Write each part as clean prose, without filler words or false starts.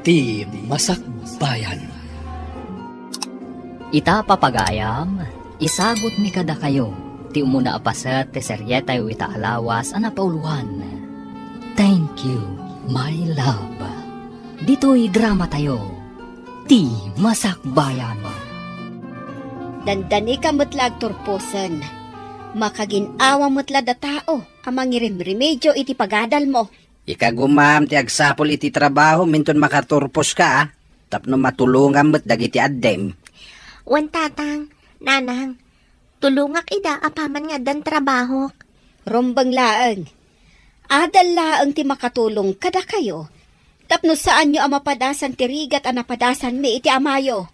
Ti Masakbayan. Ita papagayam, isagot mi kada kayo, ti umuna apaset ti seryetay o ita alawas ana pauluhan. Thank you, my love. Dito'y drama tayo, Ti Masakbayan. Dandani ka mutlag turpusan. Makaginawa mutla da tao, amang remedyo iti pagadal mo. Ikagumam ti agsapol iti trabaho, minton makaturpos ka, tapno matulungan mo't dagiti addem. Wan tatang, nanang, tulungak ida apaman nga dan trabaho. Rombang laeng. Adal laeng ti makatulong kada kayo. Tapno saan nyo ang mapadasan ti rigat ang napadasan mi iti amayo.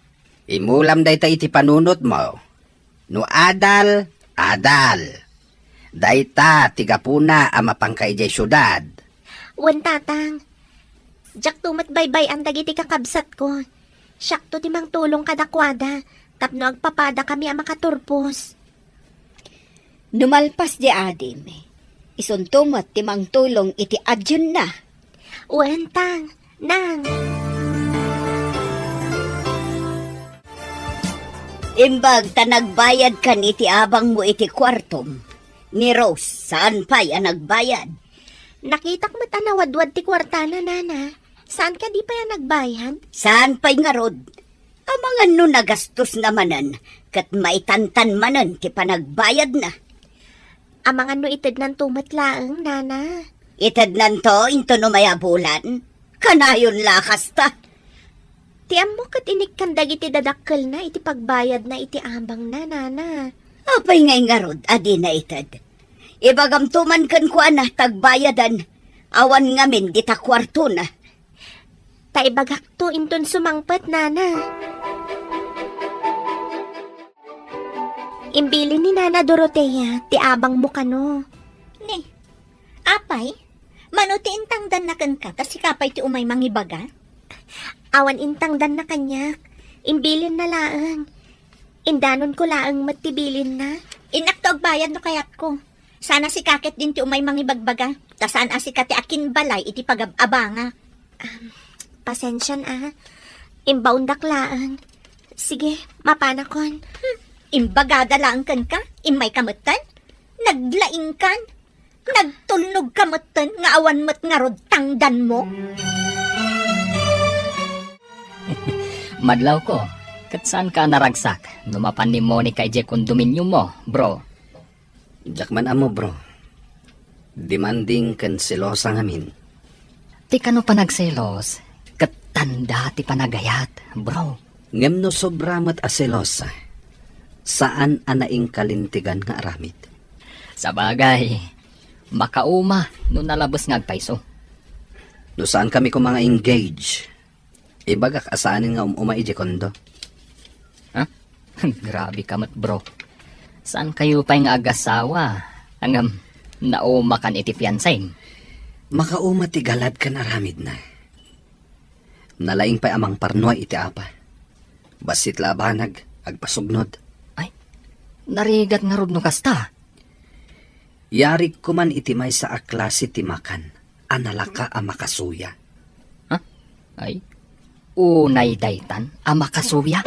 Imulam day ta iti panunot mo. No adal, adal. Day ta tigapuna ang mapangkay jay syudad. Wan tatang, jak tumat baybay ang dagiti kakabsat ko. Syakto ti mang tulong kadakwada, tapno agpapada kami ang makaturpos. Numalpas di adim. Isuntumot ti mang tulong iti adyon na. Wan tang, nang. Imbag ta nagbayad ka ni iti abang mo iti kwartom. Ni Rose, saan pa'y ang nagbayad? Nakitak mo't anawadwad ti kwartana, nana. Saan ka di pa yan nagbayan? Saan pa'y nga rod? Amangan no nagastos namanan, kat maitantan manan ti panagbayad na. Amangan no itid ng tumatlaang, nana. Itad nanto, into no mayabulan. Kanayon lakas ta. Ti mo kat inikkan dagiti dadakkel na iti pagbayad na iti ambang na, nana. Apay ngay nga rod, adi na itad. Ibagam tuman kan ko na tagbayadan. Awan ngamin di ta kwarto na. Taibagak to inton sumangpet, nana. Imbili ni Nana Dorotea, ti abang mo kano. Ni, apay, manuti intang dan na kan ka, kasi kapay ti umay mangibaga. Awan intang dan na kanyak, imbilin na laang. Indanon ko laang matibilin na. Inakto bayad no kayat ko. Sana si kakit din ti umay mangibagbaga, ta saan asi ka ti akin balay iti pagabanga. Pasensyan imbaundak laang. Sige, mapanakon. Imbagada lang kan ka, imay kamutan, naglaing kan, nagtulnog kamutan, nga awan mo't nga rod tangdan mo. Madlaw ko, kat saan ka naragsak? Numapan ni Monica ije kondominium mo, bro. Jakman amo bro. Demanding kan selosa ngamin. Ti kano pa nagselos, kat tanda ti panagayat, bro. Ngem no sobramat a selosa. Saan anaing kalintigan nga aramid? Sa bagay, makauma no nalabos nga agpaiso. No saan kami ko mga engage? Ibagak asaanin nga ije kondo. Ha? Grabe kamat bro. Saan kayo pa nga agasawa? Hanggang nauma kan iti fiancé? Makauma ti galad ka naramid na. Nalaing pa amang parnoy iti apa. Basit labanag, agpasugnod. Narigat nga rod no kasta. Yarik ko man iti may sa aklase ti makan. Analaka a makasuya. Ha? Ay, unay daytan a makasuya.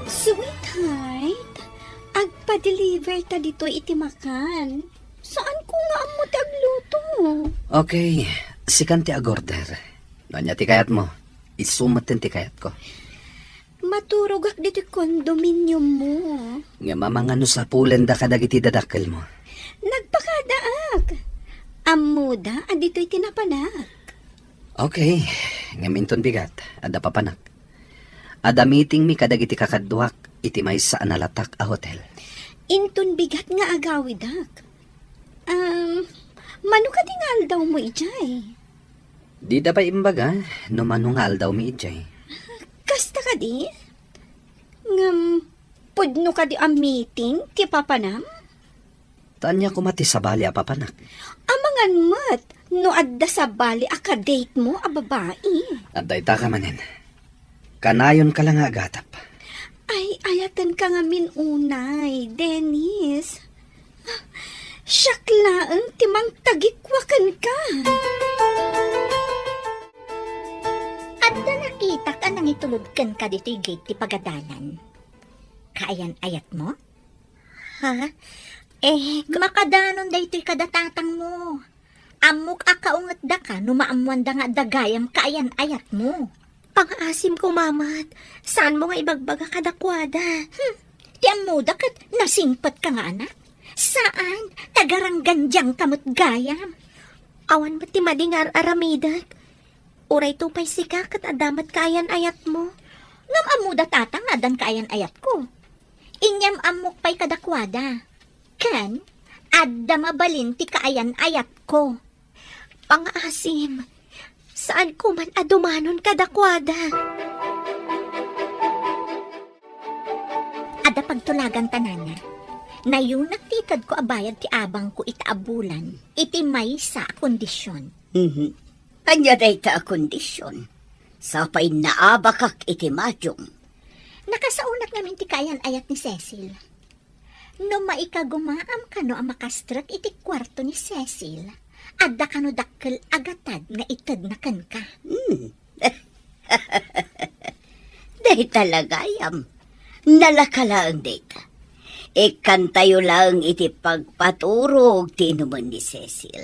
Sweetheart, agpa-deliver ta dito iti makan. Saan ko nga amo tagluto? Okay, sikan ti agorder. Nanya ti kayat mo. Isumatin ti kayat ko. Maturog ak dito kondominium mo. Nga mamangano sa pulen da kadagiti dadakkel mo. Nagpakadaak. Amuda, andito'y tinapanak. Okay, nga minton bigat. Ada papanak. Ada meeting mi kadagiti kakadduak iti may sa analatak a hotel. Inton bigat nga agawidak. Mano ka tingal daw mo ijay? Di da pa imbaga, no manungal daw mi ijay. Kasta ka di? Pudno ka di ang meeting, ti papanam? Tanya ko mati sa bali a papanak. Amangan mat, no adda sa bali aka-date mo a babae. At day ta ka manin. Kanayon ka lang agatap. Ay, ayatan ka nga min unay, Dennis. Siyaklaan, timang tagikwakan ka. makatulod kan ka dito gate ti pagadalan. Kaayan ayat mo? Ha? Makadanon da ito'y kadatatang mo. Amok akaungat da ka, numaamuan da nga dagayam kaayan ayat mo. Pang-asim ko, mamat. Saan mo nga ibagbaga kadakwada? Ti amuda kat nasimpat ka nga anak. Saan? Tagaranggan diyang kamot gayam. Awan ba't ti madingar aramidak? Uray tupay sika kat adamat kaayan ayat mo. Ngam amuda tatang adan kaayan ayat ko. Inyam amok pa'y kadakwada. Kan, adda mabalin ti kaayan ayat ko. Pang-asim. Saan ko man adumanon kadakwada? Ada pagtulagan tanana. Nayunak titad ko abayad ti abang ko itaabulan. Iti may sa kondisyon. Anya day ta kondisyon. Sapay naabakak iti madyong. Nakasaunak namin ti kayan ayat ni Cecil. No maikagumaam ka no ang makastrak iti kwarto ni Cecil. Adda ka no dakkel agatad nga itad na kan ka. Day talagayam. Nalakalaang day ta. Ikan tayo lang iti pagpaturog tinuman ni Cecil.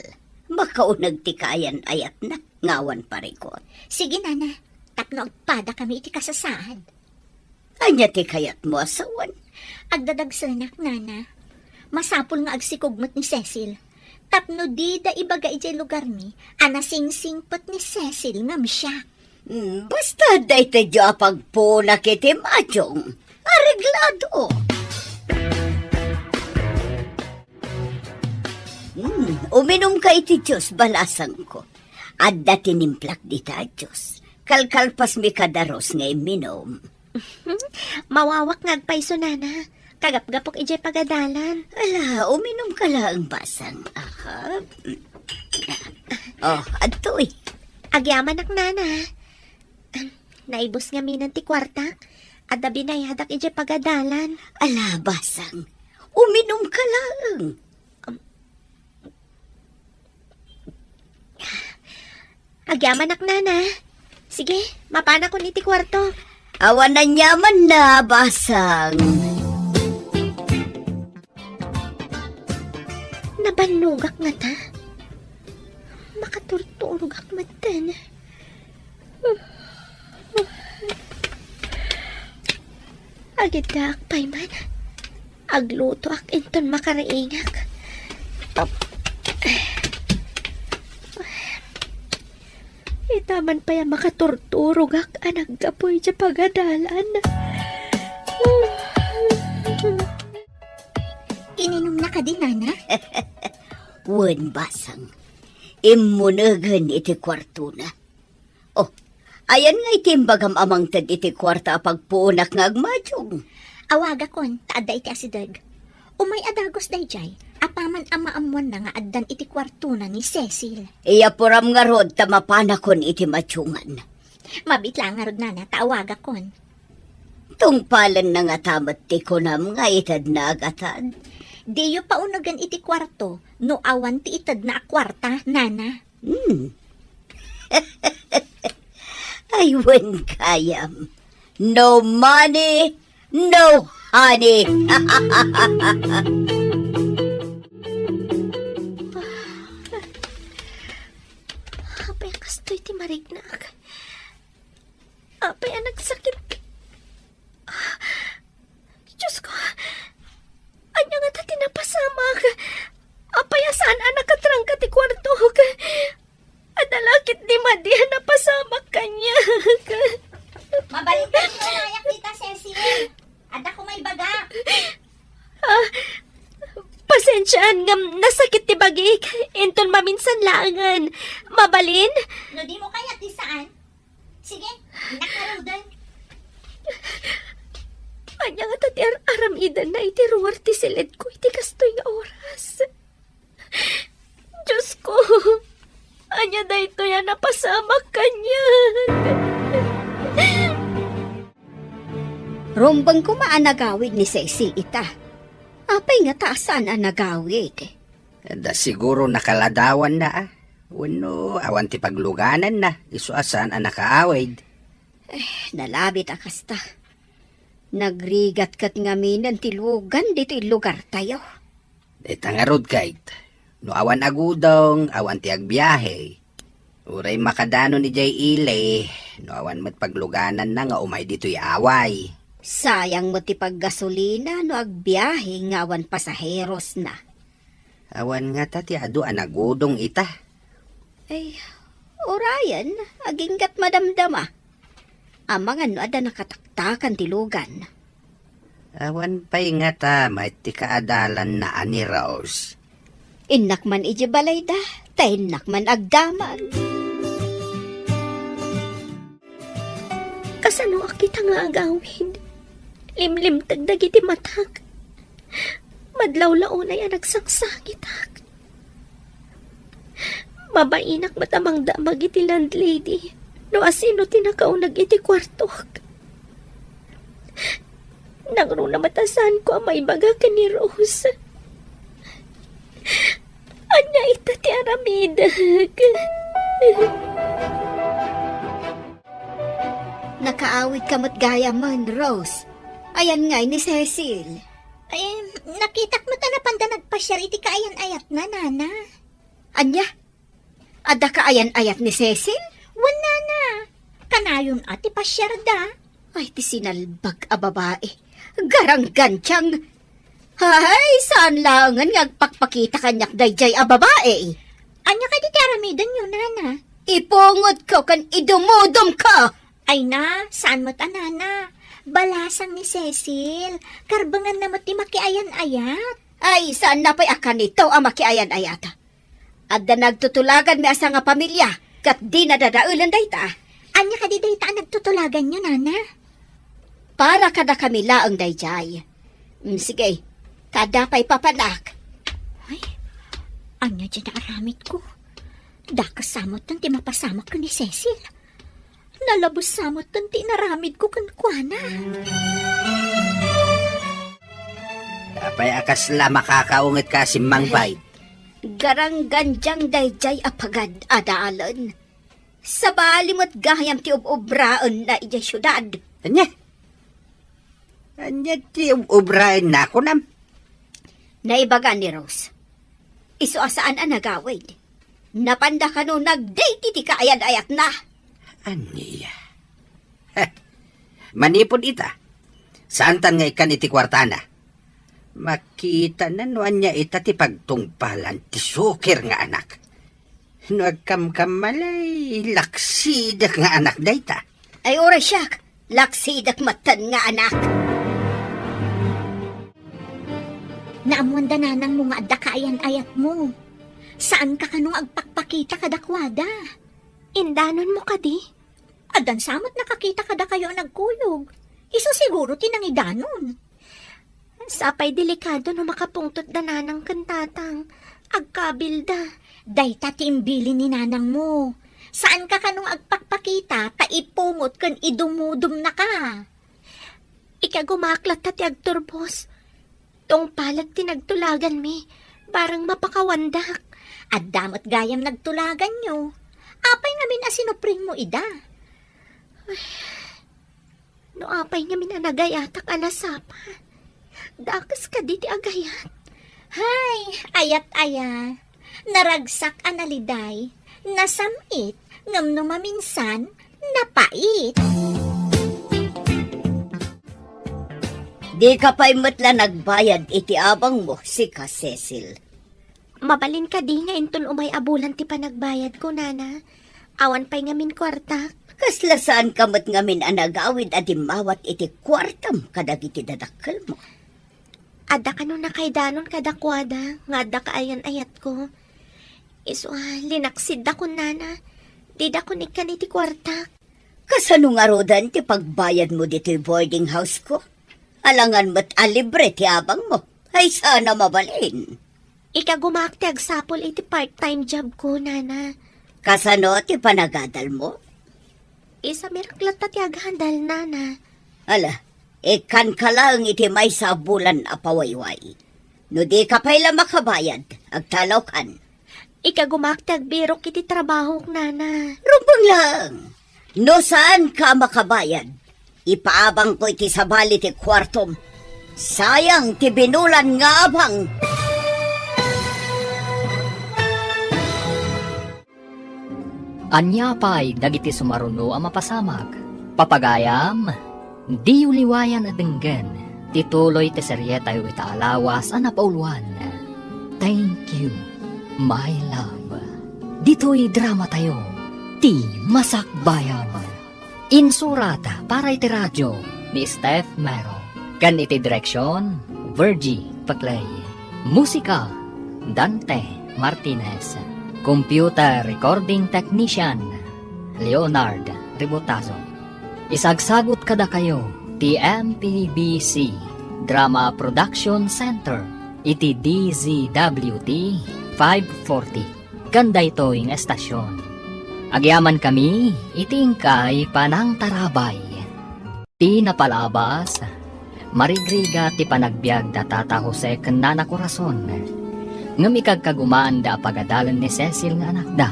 Makaunag ti kayan ayat na ngawan parikot. Sige nana, tapno agpada kami iti kasasaad. Anya ti kayat mo asawan. Agdadagsanak nana. Masapul nga agsikugmat ni Cecil. Tapno di da ibaga iti lugar mi, anasingsingpot ni Cecil ngam siya. Basta day ta dya pagpunak iti madyong. Areglado. Uminom ka iti Diyos, balasang ko. Adda tinimplak di ta Diyos. Kalkalpas mi kadaros nga iminom. Mawawak ngagpaiso, nana. Kagap-gapok ije pagadalan. Ala, uminom ka lang basang. Aha. Oh, atoy. Agyaman ak, nana. Naibos nga minan ti kwarta. Adda binayadak ije pagadalan. Ala, basang. Uminom ka lang. Agyaman ak, nana. Sige, mapana ko ni ti kwarto. Awan na nyaman na, basang. Nabanugak nga ta. Makaturturugak matan. Agidak pay man. Agluto ak inton makaraingak. Itaman pa yung makaturturugak anag gapoy sa pagadalan. Ininom na ka din nana? Wen basang. Imunagan iti kwarto na. Oh, ayan nga itimbagam amang tad iti kwarta pagpunak nga agmadyong. Awaga kon, taadda iti asidag. Umay adagos dayjay, apaman amaamuan na nga addan iti kwarto na ni Cecil. Iya puram nga rod tamapanakon iti matyungan. Mabitla nga rod nana, taawaga kon. Tungpalan na nga tamat ti kunam nga itad na agatad. Diyo paunagan iti kwarto, no awan ti itad na kwarta, nana. Ay, wen kayam. No money, no honey. Apay ang kastoy ti marignak. Apay ang nagsakit. Diyos ko. Anya nga ta tinapasamag. Apay asaan ang nakatrangka ti kwarto. Adalakit di madihan na pasamak kanya. Mabalikan mo nayak kita, Cecil. Ada ko may baga. Pasensyaan nga nasakit ti bagik. Inton maminsan langan. Mabalin? No di mo kaya ti saan? Sige, nakarudan. Anya nga tati aramidan na iti ruwar ti silid ko iti kastoy nga oras. Diyos ko, anya da ito yan napasamak kanya. Rombang kumaan nagawid ni Cecil ita. Apay nga taasan ang nagawid. Da siguro nakaladawan na ah. Wano, awan ti pagluganan na. Isuasan ang nakaawid. Nalabit akasta. Nagrigat kat ngamin ng tilugan dito lugar tayo. Dita nga road guide. No awan agudong, awan ti agbiyahe. Uray makadano ni Jay Ile. No awan mat pagluganan na nga umay dito'y away. Sayang mo ti paggasolina no agbiyahe ngawan pasaheros na. Awan nga tati ado anagudong ita. Ay, orayan, aginggat madamdama. Amang ano ada nakataktakan tilugan. Awan pa'y nga ta, may ti kaadalan na ani Rose. Inak man iji balay da, tainak man agdaman. Kasano akita nga agawin? Limlim tagdagiti matag. Madlawlaunay ang nagsangsangit hak. Mabainak matamang damag iti landlady. No asino tinakaunag iti kwarto. Nangro na matasan ko ang may baga ka ni Rose. Anya ita ti aramidag. Nakaawit kamot gaya man, Rose. Ayan nga ni Cecil. Ay, nakitak mo ta na panda nagpasyar iti kaayan ayat na, nana. Anya? Ada ka ayan-ayat ni Cecil? Wala na. Kanayon ati pasyar da. Ay, ti sinalbag a babae. Garang gantyang. Hay, saan langan nga agpakpakita kanyak dayjay a babae? Anya ka di aramidan nyo, nana. Ipungot ko kan idumudum ka. Ay na, saan mo't nana? Balasang ni Cecil. Karbangan na mo't ti makiayan-ayat. Ay, saan na pa'y akan ito ang makiayan-ayata? Adda nagtutulagan mi asa nga pamilya, kat di nadadaulan dayta. Anya ka di dayta nagtutulagan nyo, nana? Para kada kami laang dayjay. Sige, kada pa'y papanak. Ay, anya dyan na aramid ko. Da kasamot ng ti mapasamot ko ni Cecil. Nalabos samot ng ti naramid ko kankwana. Apay akasla makakaungit ka si Mang Bay. Garang ganjang dayjay apagad adaalan. Sa balimot gahayam ti ubraan na iya syudad. Anya? Anya ti ubrain na ako nam. Naibaga ni Rose. Iso asaan ang nagawid. Napanda ka no nag-date iti kaayad-ayat na. Anya? Manipod ita. Saan tan nga ikan iti kwartana? Makita na no anya ita ti pagtungpalan ti sukir nga anak. No agkamkamalay laksidak nga anak dayta. Ay ora siyak, laksidak matan nga anak. Naamwanda na ng mga adakayan-ayat mo. Saan ka kanong agpakpakita kadakwada? Indanon mo ka di? Adan samot nakakita kada kayo nagkuyog. Iso siguro tinangidanon. Sapay delikado no makapungtot da nanang kantatang. Agkabilda. Dayta timbili ni nanang mo. Saan ka kanong agpakpakita, taipungot kan idumudum na ka. Ikagumaklat tati agturbos. Tong palag tinagtulagan mi. Parang mapakawandak. At damot gayam nagtulagan nyo. Apay ngamin asinupring mo ida. No apay ngamin anagayatak alasapa. Dakas ka di ti agayat. Hay, ayat-aya. Naragsak analiday. Nasamit, ngam no maminsan, napait. Di ka pa'y matla nagbayad iti abang mo, si ka Cecil. Mabalin ka di nga inton umay abulan ti panagbayad ko, nana. Awan pa'y ngamin kwarta. Kasla saan kamot ngamin ang nagawid at imawat iti kwartam kadag iti dadakkel mo. Ada ka no nakaidanon kadakwada, nga ada ka ayan-ayat ko. Iso linaksid da ko, nana. Di da ko nikan iti kwarta. Kasano nga rodan ti pagbayad mo dito boarding house ko? Alangan mo't alibre ti abang mo. Ay sana mabalin. Ikagumakti agsapol iti part-time job ko, nana. Kasano ti panagadal mo? Isa miraklat ti aghandal, nana. Ala, ikan ka lang iti may sabulan apawayway. No di ka pa'y makabayad, agtalaw kan. Ikagumakti agbirok iti trabaho, nana. Rumbang lang. No saan ka makabayad? Ipaabang ko iti sabali ti kwartom. Sayang ti binulan nga abang. Anya pa'y dagiti sumaruno ang mapasamag. Papagayam, di uliwayan at denggan. Tituloy ti seryeta yu itaalawas ang napauluan. Thank you, my love. Dito'y drama tayo. Ti Masakbayan. Insurata para iti radyo ni Steph Mero. Kan iti direksyon, Virgie Paclay. Musika, Dante Martinez. Computer Recording Technician, Leonard Ribotazo. Isagsagot kada kayo, TMPBC Drama Production Center, iti DZWT 540. Ganda ito yung estasyon. Agyaman kami, itingkay panang tarabay. Ti napalabas, marigriga ti panagbiag da Tata Jose kanana korason. Ngam ikagkagumaan da pagadalan ni Cecil nga anak da.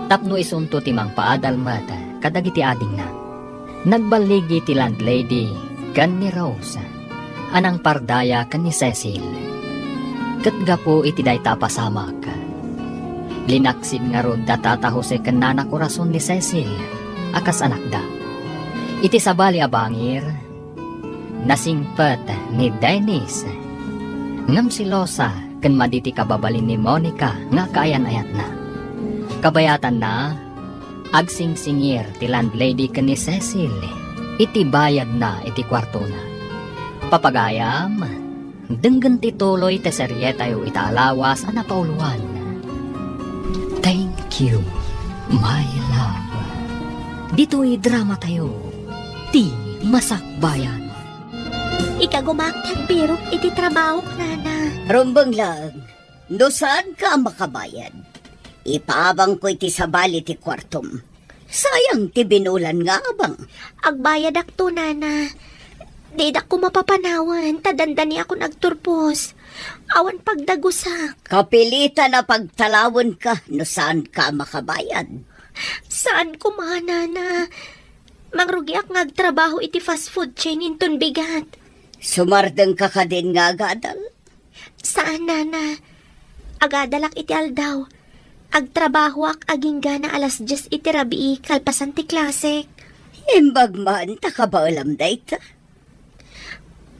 Tapno isunto ti mang paadal mata, kadagiti ading na. Nagbaligi ti landlady, kan ni Rose, anang pardaya kan ni Cecil. Katga po iti day tapasamak. Linaksid nga rod da Tata Jose kanana korason ni Cecil, akas anak da. Iti sabali abangir, nasingpet ni Dennis. Ngam si Losa, kan maditi kababalin ni Monica nga kaayan-ayat na. Kabayatan na, agsingsingir ti landlady kan ni Cecil, iti bayad na iti kwarto na. Papagayam, denggan ti tuloy ti seryeta yu itaalawas ang napauluan. Thank you, my love. Dito'y drama tayo, ti Masakbayan. Ikagumaktag birok iti trabaho, nana. Rumbang lang, no saan ka makabayad? Ipaabang ko iti sabali ti kwartom. Sayang ti binulan nga abang. Agbayad akto, nana. Didak ko mapapanawan, tadandani ako nagturpos. Awan pagdagusak. Kapilita na pagtalawon ka, no saan ka makabayad? Saan ko mga, nana? Mangrugi ak ngagtrabaho iti fast food chain inton bigat. Sumardeng ka ka din nga agadal? Saan, nana? Agadalak iti aldaw. Agtrabaho ak aging gana alas 10 iti rabii kalpasan ti klasik. Imbag man, takabaalam da ita.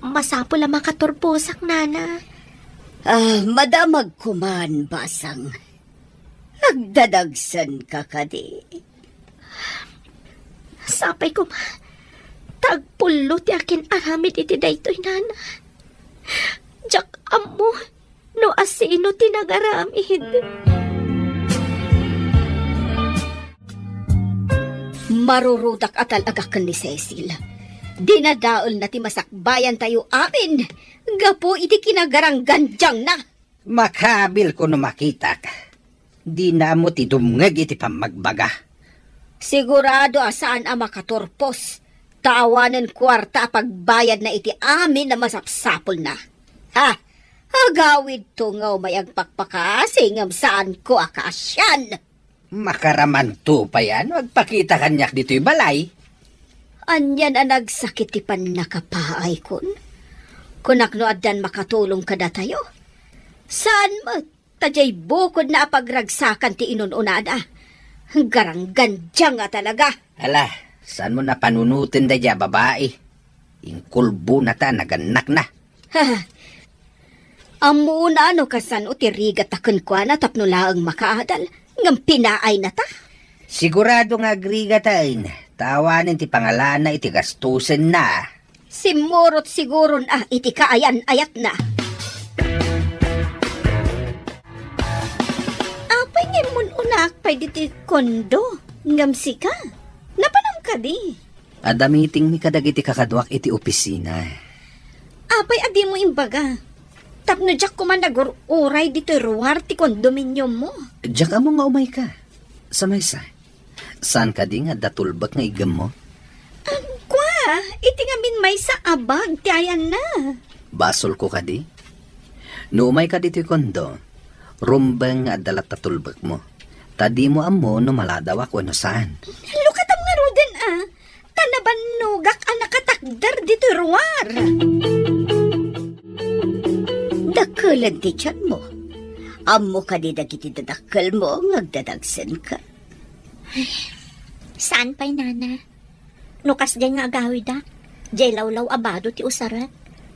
Masapo la makaturpusak, nana. Madamag kuman, basang. Nagdadagsan ka ka di. Sapay ko tagpulo ti akin aramid iti daytoy, nana. Jak amo, no asino ti nagaramid. Marurudak atal agakan ni Cecil. Dinadaol na ti Masakbayan tayo amin. Gapo iti kinagaranggan diyang na. Makabil ko no makita ka. Di na mo ti dumngag iti pamagbaga. Sigurado asaan ang makaturpos. Tawanan kwarta pagbayad na iti amin na masapsapol na. Agawid to nga may agpakpakasing saan ko akasyan. Makaraman to pa yan, magpakita kanyak dito'y balay. Anyan ang nagsakit ti panakapaay kun. Kunakno addan makatulong kada tayo. Saan mo? Tajay bukod na pagragsakan ti inununada. Garanggan dyan nga talaga. Ala, saan mo na panunutin da dya, babae? Ingkulbo na ta, naganak na. Amuna ano kasan o tirigat akon kwa na tapno laang makaadal. Ngam pinaay na ta. Sigurado nga agrigatain. Tawanin ti pangalan na iti gastusin na. Simurot siguro na iti kaayan-ayat na. Apay nga mun unak pay diti kondo. Ngamsi ka. Napanam ka di. Adamiting mi kadagiti kakadwak iti opisina. Apay adi mo imbaga. Tapno jak ko man nagururay dito ruwar ti kondominium mo. Diyak amo nga umay ka. Samaysa. Saan ka di nga datulbak nga igam mo? Kwa, iti nga min may sa abag ti ayan na. Basol ko ka di? No umay ka dito kondo, rumbang nga dalat tatulbak mo. Tadi mo amo no maladaw ako ano saan. Lukatam nga ro Tanaban nugak anak katakdar dito ruwar. Dakalan ti tiyan mo. Amo ka di dagiti dadakal mo, ngagdadagsan ka. Saan pa'y nana? Nukas dyan nga agawid dak. Jay lawlaw abado ti usarat.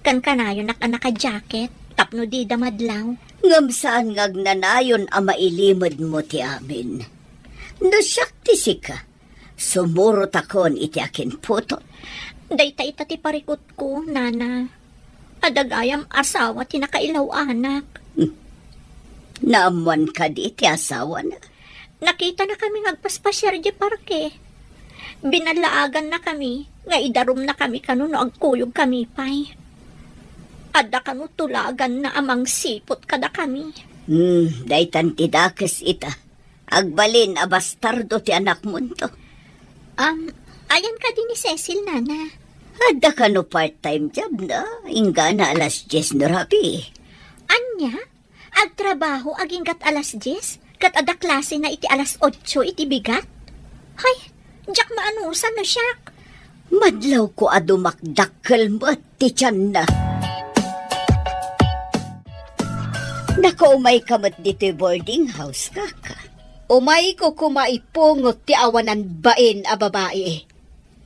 Kan kanayo nak anak ka jacket. Tapno di damadlaw. Ngam saan ngagnanayon ang mailimod mo ti amin. No siyak ti sika. Sumurot akon iti akin puto. Dayta ita ti parikot ko, nana. Adagayam asawa ti nakailaw anak. Naamuan ka di ti asawa na. Nakita na kami ngagpaspasyar di parke. Binalaagan na kami, nga idarum na kami kanuno agkuyog kami pay. Ada kanu tulagan na amang sipot kada kami. Daytan ti dakes ita. Agbalin a bastardo ti anak mo to. Ayan ka din ni Cecil, nana. Ada ka no part-time job na. Inga na alas 10 no rabi. Anya? Agtrabaho aging kat alas 10? Kat ada klase na iti alas 8 iti bigat? Hay, jak maanusan na siyak. Madlaw ko adumakdakkel mo at ti tiyan na. Nakaumay kamat dito boarding house, kaka. Umay ko kumaipungot ti awanan bain a babae.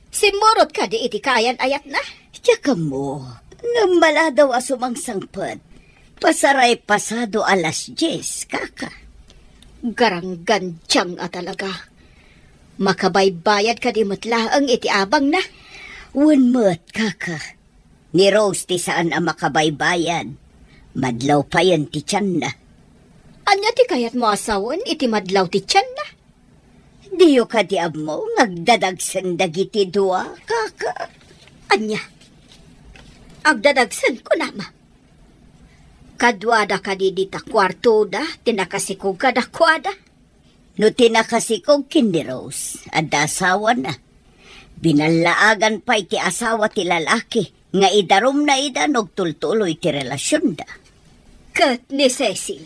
Simurot ka di iti kayan ayat na. Tsaka mo, namala daw asumang sangpad. Pasaray pasado alas 10, kaka. Garanggan tiyang a talaga. Makabaybayad ka di matlaang iti abang na. Unmat, kaka. Ni Rose ti saan ang makabaybayan. Madlaw pa yan ti tiyan na. Anya ti kayat mo asawan iti madlaw ti tiyan na. Diyo ka di mo, ngagdadagsan dagiti dua, kaka. Anya, agdadagsan ko nama. Kadwada ka di dita kwarto da, tinakasikog ka da kwada. No tinakasikog kindi Rose, adda asawa na. Binalaagan pa iti asawa ti lalaki, nga idarom na ida nagtultuloy ti relasyon da. Kat ni Cecil,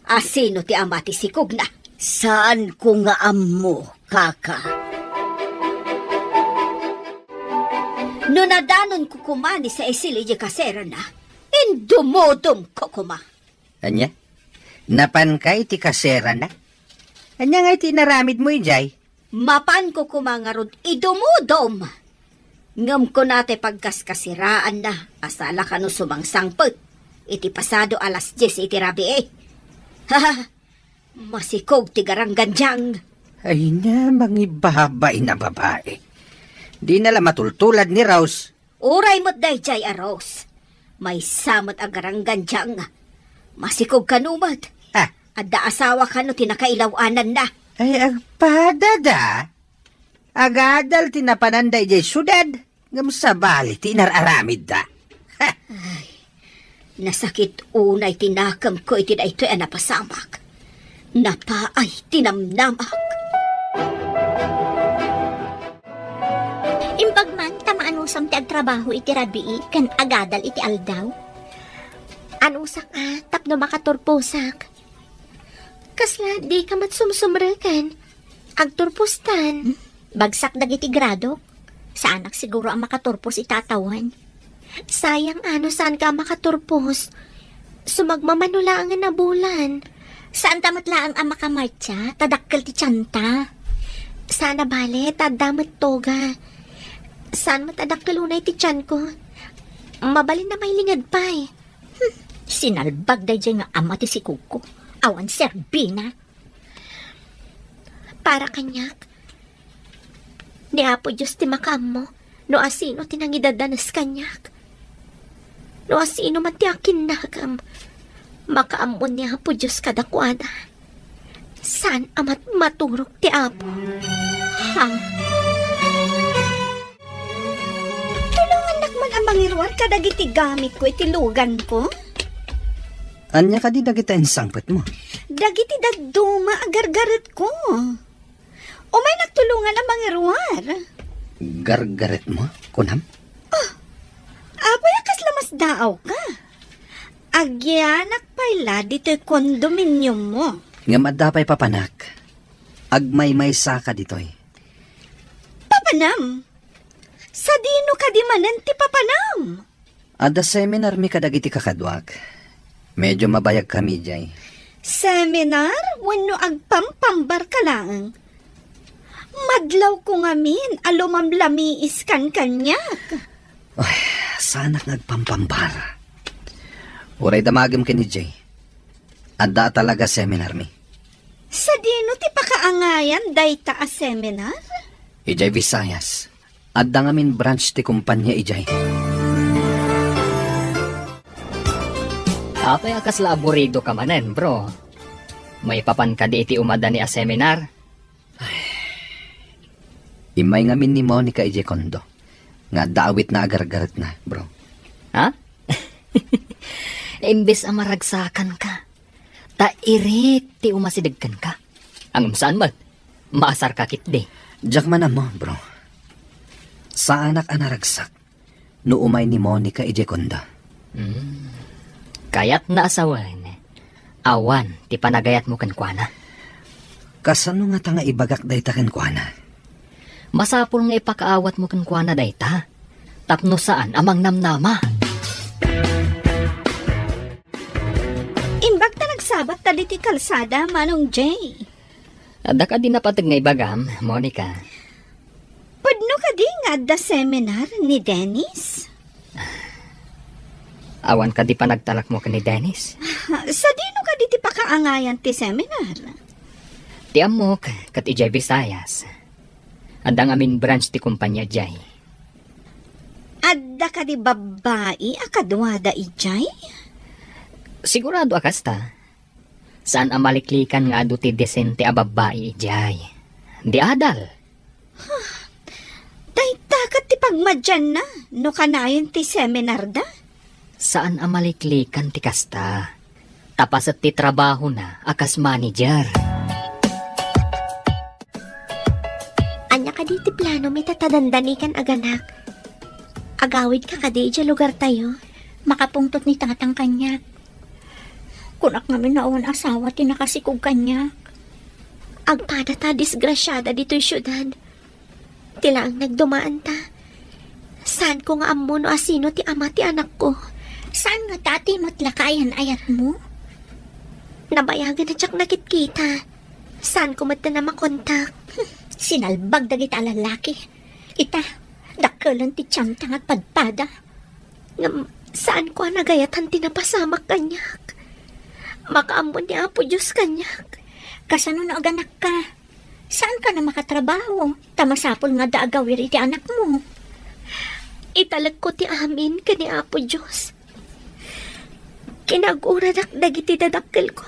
asino ti ama ti sikog na. Saan ko nga amo, kaka? No nadanon ko kumani sa Cecil kasera na, indumodom ko kuma. Anya? Napan kay ti kasera na? Anya nga iti naramid mo ijay? Mapan ko kumangarod idumudom. Ngam ko nate pagkaskasiraan na, asala ka no sumangsangpot. Iti pasado alas 10 iti rabi eh. Haha, masikog ti garanggandyang. Ay na, mangibabay na babae. Di nala matultulad ni Rose. Uray mo't dayjay aros. May samot ang garanggandyang. Masikog kanumat. Ha? Adda asawa ka no tinakailawanan na. Ay, agpadada. Agadal tinapananday jay syudad. Ngam sa bali, tinararamid da. Ha? Nasakit unay tinakam ko iti da ito'y napasamak. Napaay tinamnamak. Imbagman, tamaanusam ti agtrabaho iti rabii, kan agadal iti aldaw. Anusak tapno makaturpusak. Kasla, di ka matsumsumrekan. Agturpustan. Bagsak dagiti grado. Sa anak siguro ang makaturpos itatawan. Sayang saan ka makaturpos. Sumagmamanulaan na bulan. Saan tamatlaang ang makamartya, tadakkel ti tiyanta. Sana bale, tadamat toga. Saan matadakkel unay ti tiyan ko? Mabalin na may lingad pa eh. Sinalbag day dyan nga ama ti si Kuko. Awan serbina. Para kanyak. Di apo Diyos ti makam mo. No asino tinangidadanas kanyak. No asino man ti akin nakam. Makaamon niya po Diyos kadakwada. San amat maturok ti apo? Ha? Tulungan nakman ang mangiruan kadagiti gamit ko itilugan ko. Anya ka di dagita insangpet mo? Dagiti dagduma agargaret ko. Umay nagtulungan ang mangiruan. Gargaret mo, kunam? Apay akas lamas daaw ka. Agyanak pala dito'y kondominium mo. Nga madapay papanak. Agmay-may saka ditoy. Ngam, sa dino ka di manen ti papanam? Ada seminar mi kadagiti kakadwak. Medyo mabayag kami, Jay. Seminar? Wano agpampambar ka lang. Madlaw ko ngamin, alumamlamiis kan kanyak. Ay, sana nagpampambara. Uray damagim ka ni Jay. Ada talaga seminar mi. Sa dino ti pakaangayan, dayta a seminar? Ijay Visayas. Ada ngamin branch ti kumpanya, Ijay. Apay akas laborido ka manen, bro. May papan ka di iti umada ni a seminar. Imay ngamin ni Monica Ijay Kondo. Nga daawit na agar-garat na, bro. Ha? Imbes ang maragsakan ka. Tairit ti umasidagkan ka. Ang saan man, maasar ka kitdi. Diyak man mo, bro. Sa anak anaragsak, no umay ni Monica Ijay Kondo. Kayat na asawan. Awan, ti panagayat mo kankwana. Kasano nga tanga ibagak dayta kankwana? Masapul nga ipakaawat mo kankwana dayta. Tapno saan amang namnama. Imbag ta nagsabat ta ti kalsada, Manong Jay. Ada ka din napatag nga ibagam, Monica. Pudno ka di nga da seminar ni Dennis? Awan ka di pa nagtalak mo ka ni Dennis. Sa dino ka di ti pakaangayan ti seminar? Ti amok kat ijay Visayas. Adang amin branch ti kumpanya jay. Adda ka di babae akadwada ijay? Sigurado akas ta. Saan amaliklikan nga adu ti desente a babae ijay. Di adal. Dayta ka ti pagmadyan na, no kanayon ti seminar da? Saan amaliklikan ti kasta. Tapas at ti trabaho na akas manager. Anya ka di ti plano may tatadandanikan aganak. Agawid ka di dya lugar tayo. Makapungtot ni tatang kanyak. Kunak ngamin naon asawa ti nakasikog kanyak. Agpada ta disgrasyada dito'y syudad. Tila ang nagdumaan ta. Saan ko nga amo no asino ti ama ti anak ko? Saan nga tati matlakayan ayat mo? Nabayagan na tsak nakit-kita. Saan ko mata na makontak? Sinalbag dagiti a lalaki. Ita, dakkelan ti tiyamtang at padpada. Saan ko nagayatan tinapasamak kanyak? Makaambon ni Apo Diyos kanyak. Kasano na aganak ka? Saan ka na makatrabaho? Tamasapol nga daagawir iti anak mo. Italag ko ti amin ka ni Apo Diyos. Kinaguradak dagiti dadakkel ko.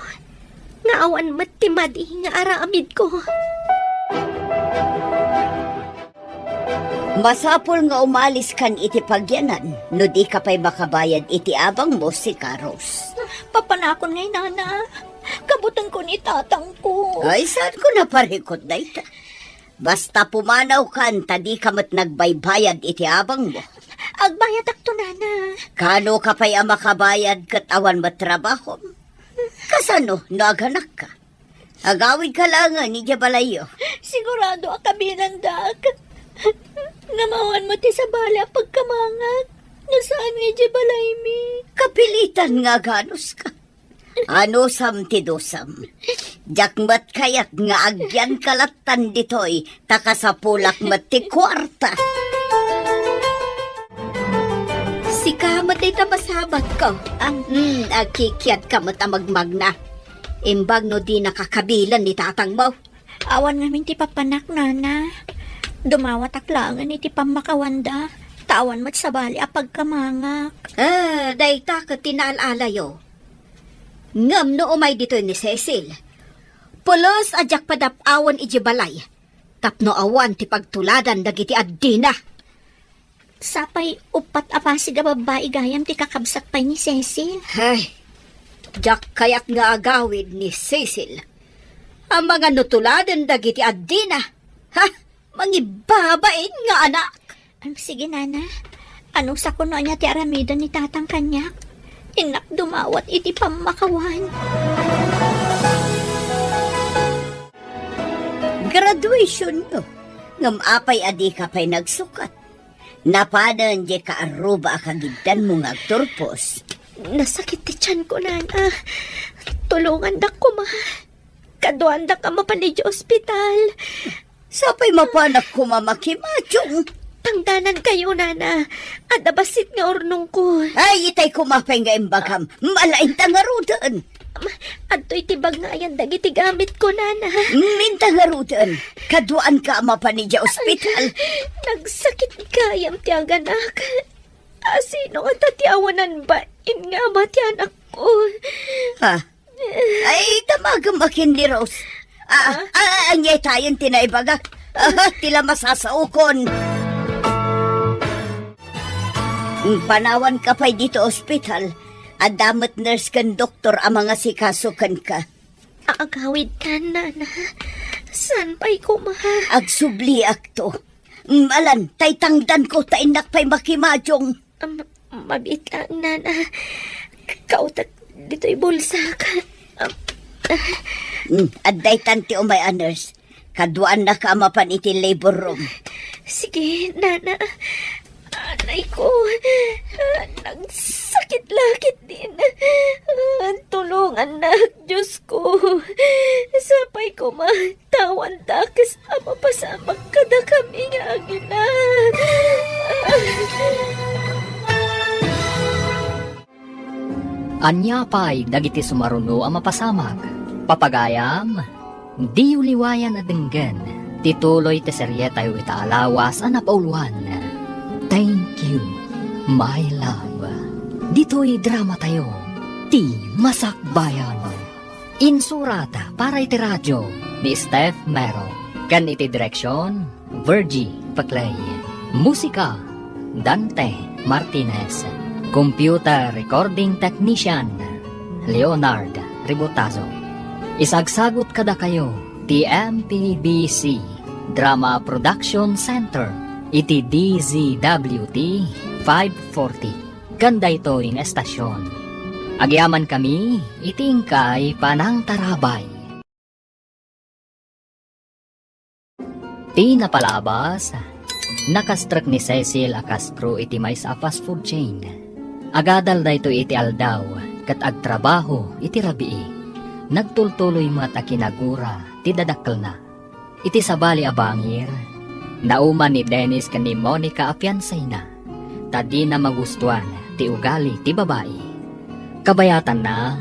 Nga awan matimadi nga aramid ko. Masapol nga umalis kan iti pagyanan, no di ka pa'y makabayad iti abang mo si Karos. Papanakon ngay nana. Kabutan ko ni tatang ko. Ay, saan ko naparikot na ita? Basta pumanaw kan, tadi ka mat nagbaybayad iti abang mo. Agbayad akto nana. Kano ka pa'y makabayad kat awan matrabaho? Kasano, naganak ka? Agawid ka lang ni Jabalayo. Sigurado akabilan dak. Namawan mo ti sa bala pagkamangag. Nasaan nga balay mi? Kapilitan nga ganos ka. Ano sam ti dosam? Jakmat kayat nga agyan kalatan ditoy, takasapulak mat ti kwarta. Si kamat ay tabasabat ko. Agkikiat kamat amagmag na. Imbag no di nakakabilan ni tatang mo. Awan ngamin ti papanak nana. Dumawat aklangan iti pamakawanda. Tawan mat sa bali a pagkamangak. Dayta ka tinaalalayo. Ngam no umay dito ni Cecil. Pulos ajak padapawan iji balay. Tapno awan ti pagtuladan dagiti addina. Sapay upat apasig a babae gayam ti kakabsat pay ni Cecil. Ay, jak kayat nga agawid ni Cecil. Ang mga nutuladan dagiti addina. Ha? Mangibabain nga anak. Sige nana. Ano sa kuno niya ti aramido ni tatang kanyak? Inak dumawat iti pamakawan. Graduation no. Ngam apay adi ka pa'y nagsukat. Napanan di ka aruba kagiddan mo nga turpos. Nasakit ti tiyan ko, nana. Tulungan da ko, ma. Kaduan da ka mapanidyo ospital. Sapay mapanak ko mamakimadyong. Tangdanan kayo, nana. Adabasit nga ornong ko. Ay, itay kumapay nga imbagam. Malain tangarudan. Adto'y tibag nga yan dagiti gamit ko, nana. Mintangarudan. Kaduan ka mapanidya ospital. Nagsakit kayam ti aganak. Sino nga tatyawanan ba? In nga ba ti anak ko? Ha? Ay, tamagam akin ni Rose. Anyay tayon tinaibaga. Tila masasaukon. Panawan ka pa'y dito ospital. Adamat nurse kan doktor ang mga sikasukan ka. Aagawid ka, nana. San pa'y kumaha? Agsubli akto. Malan, tay tangdan ko tainak pa'y makimadyong. Mabit lang, nana. Kautat dito'y bulsa ka. Aday tanti o may nurse. Kaduan na ka mapan iti labor room. Sige, nana. Anay ko. Nagsakit-lakit din. Tulungan na, Diyos ko. Sapay ko matawan dakis ama pasamag kada kami nga agilan. Anya pa'y dagiti sumaruno ang mapasamag. Papagayam, di uliwayan at denggan. Tituloy te seryeta yu itaalawas ang napauluan. Thank you, my love. Dito'y drama tayo. Ti Masakbayan. Insurata para iti radyo ni Steph Mero. Kan iti direksyon, Virgie Paclay. Musika, Dante Martinez. Computer Recording Technician, Leonard Ribotazo. Isagsagot kada kayo, TMPBC Drama Production Center, iti DZWT 540. Ganda ito yung estasyon. Agyaman kami, itingkay panang tarabay. Ti napalabas, nakastrak ni Cecil akas pro iti may sa fast food chain. Agadal da ito iti aldaw, kat agtrabaho iti rabii. Nagtultuloy mga takinagura, ti dadakkel na. Iti sabali abangir, nauman ni Dennis kan ni Monica apiansay na. Tadi na magustuhan, ti ugali ti babae. Kabayatan na,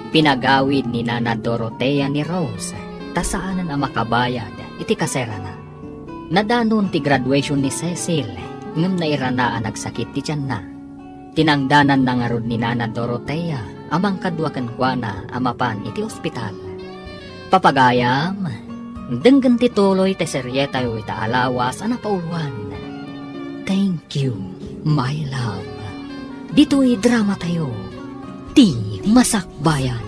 pinagawid ni Nana Dorotea ni Rose, tasaanan ang makabayad, iti kasera na. Nadanon ti graduation ni Cecil, ngam nairanaan nagsakit ti tiyan na. Tinangdanan na nga rod ni Nana Dorotea, amang kadwakan kwa na amapan iti ospital. Papagayam, denggan ti tuloy te seryeta yu itaalawas ang napauluan. Thank you, my love. Dito'y drama tayo. Ti Masakbayan.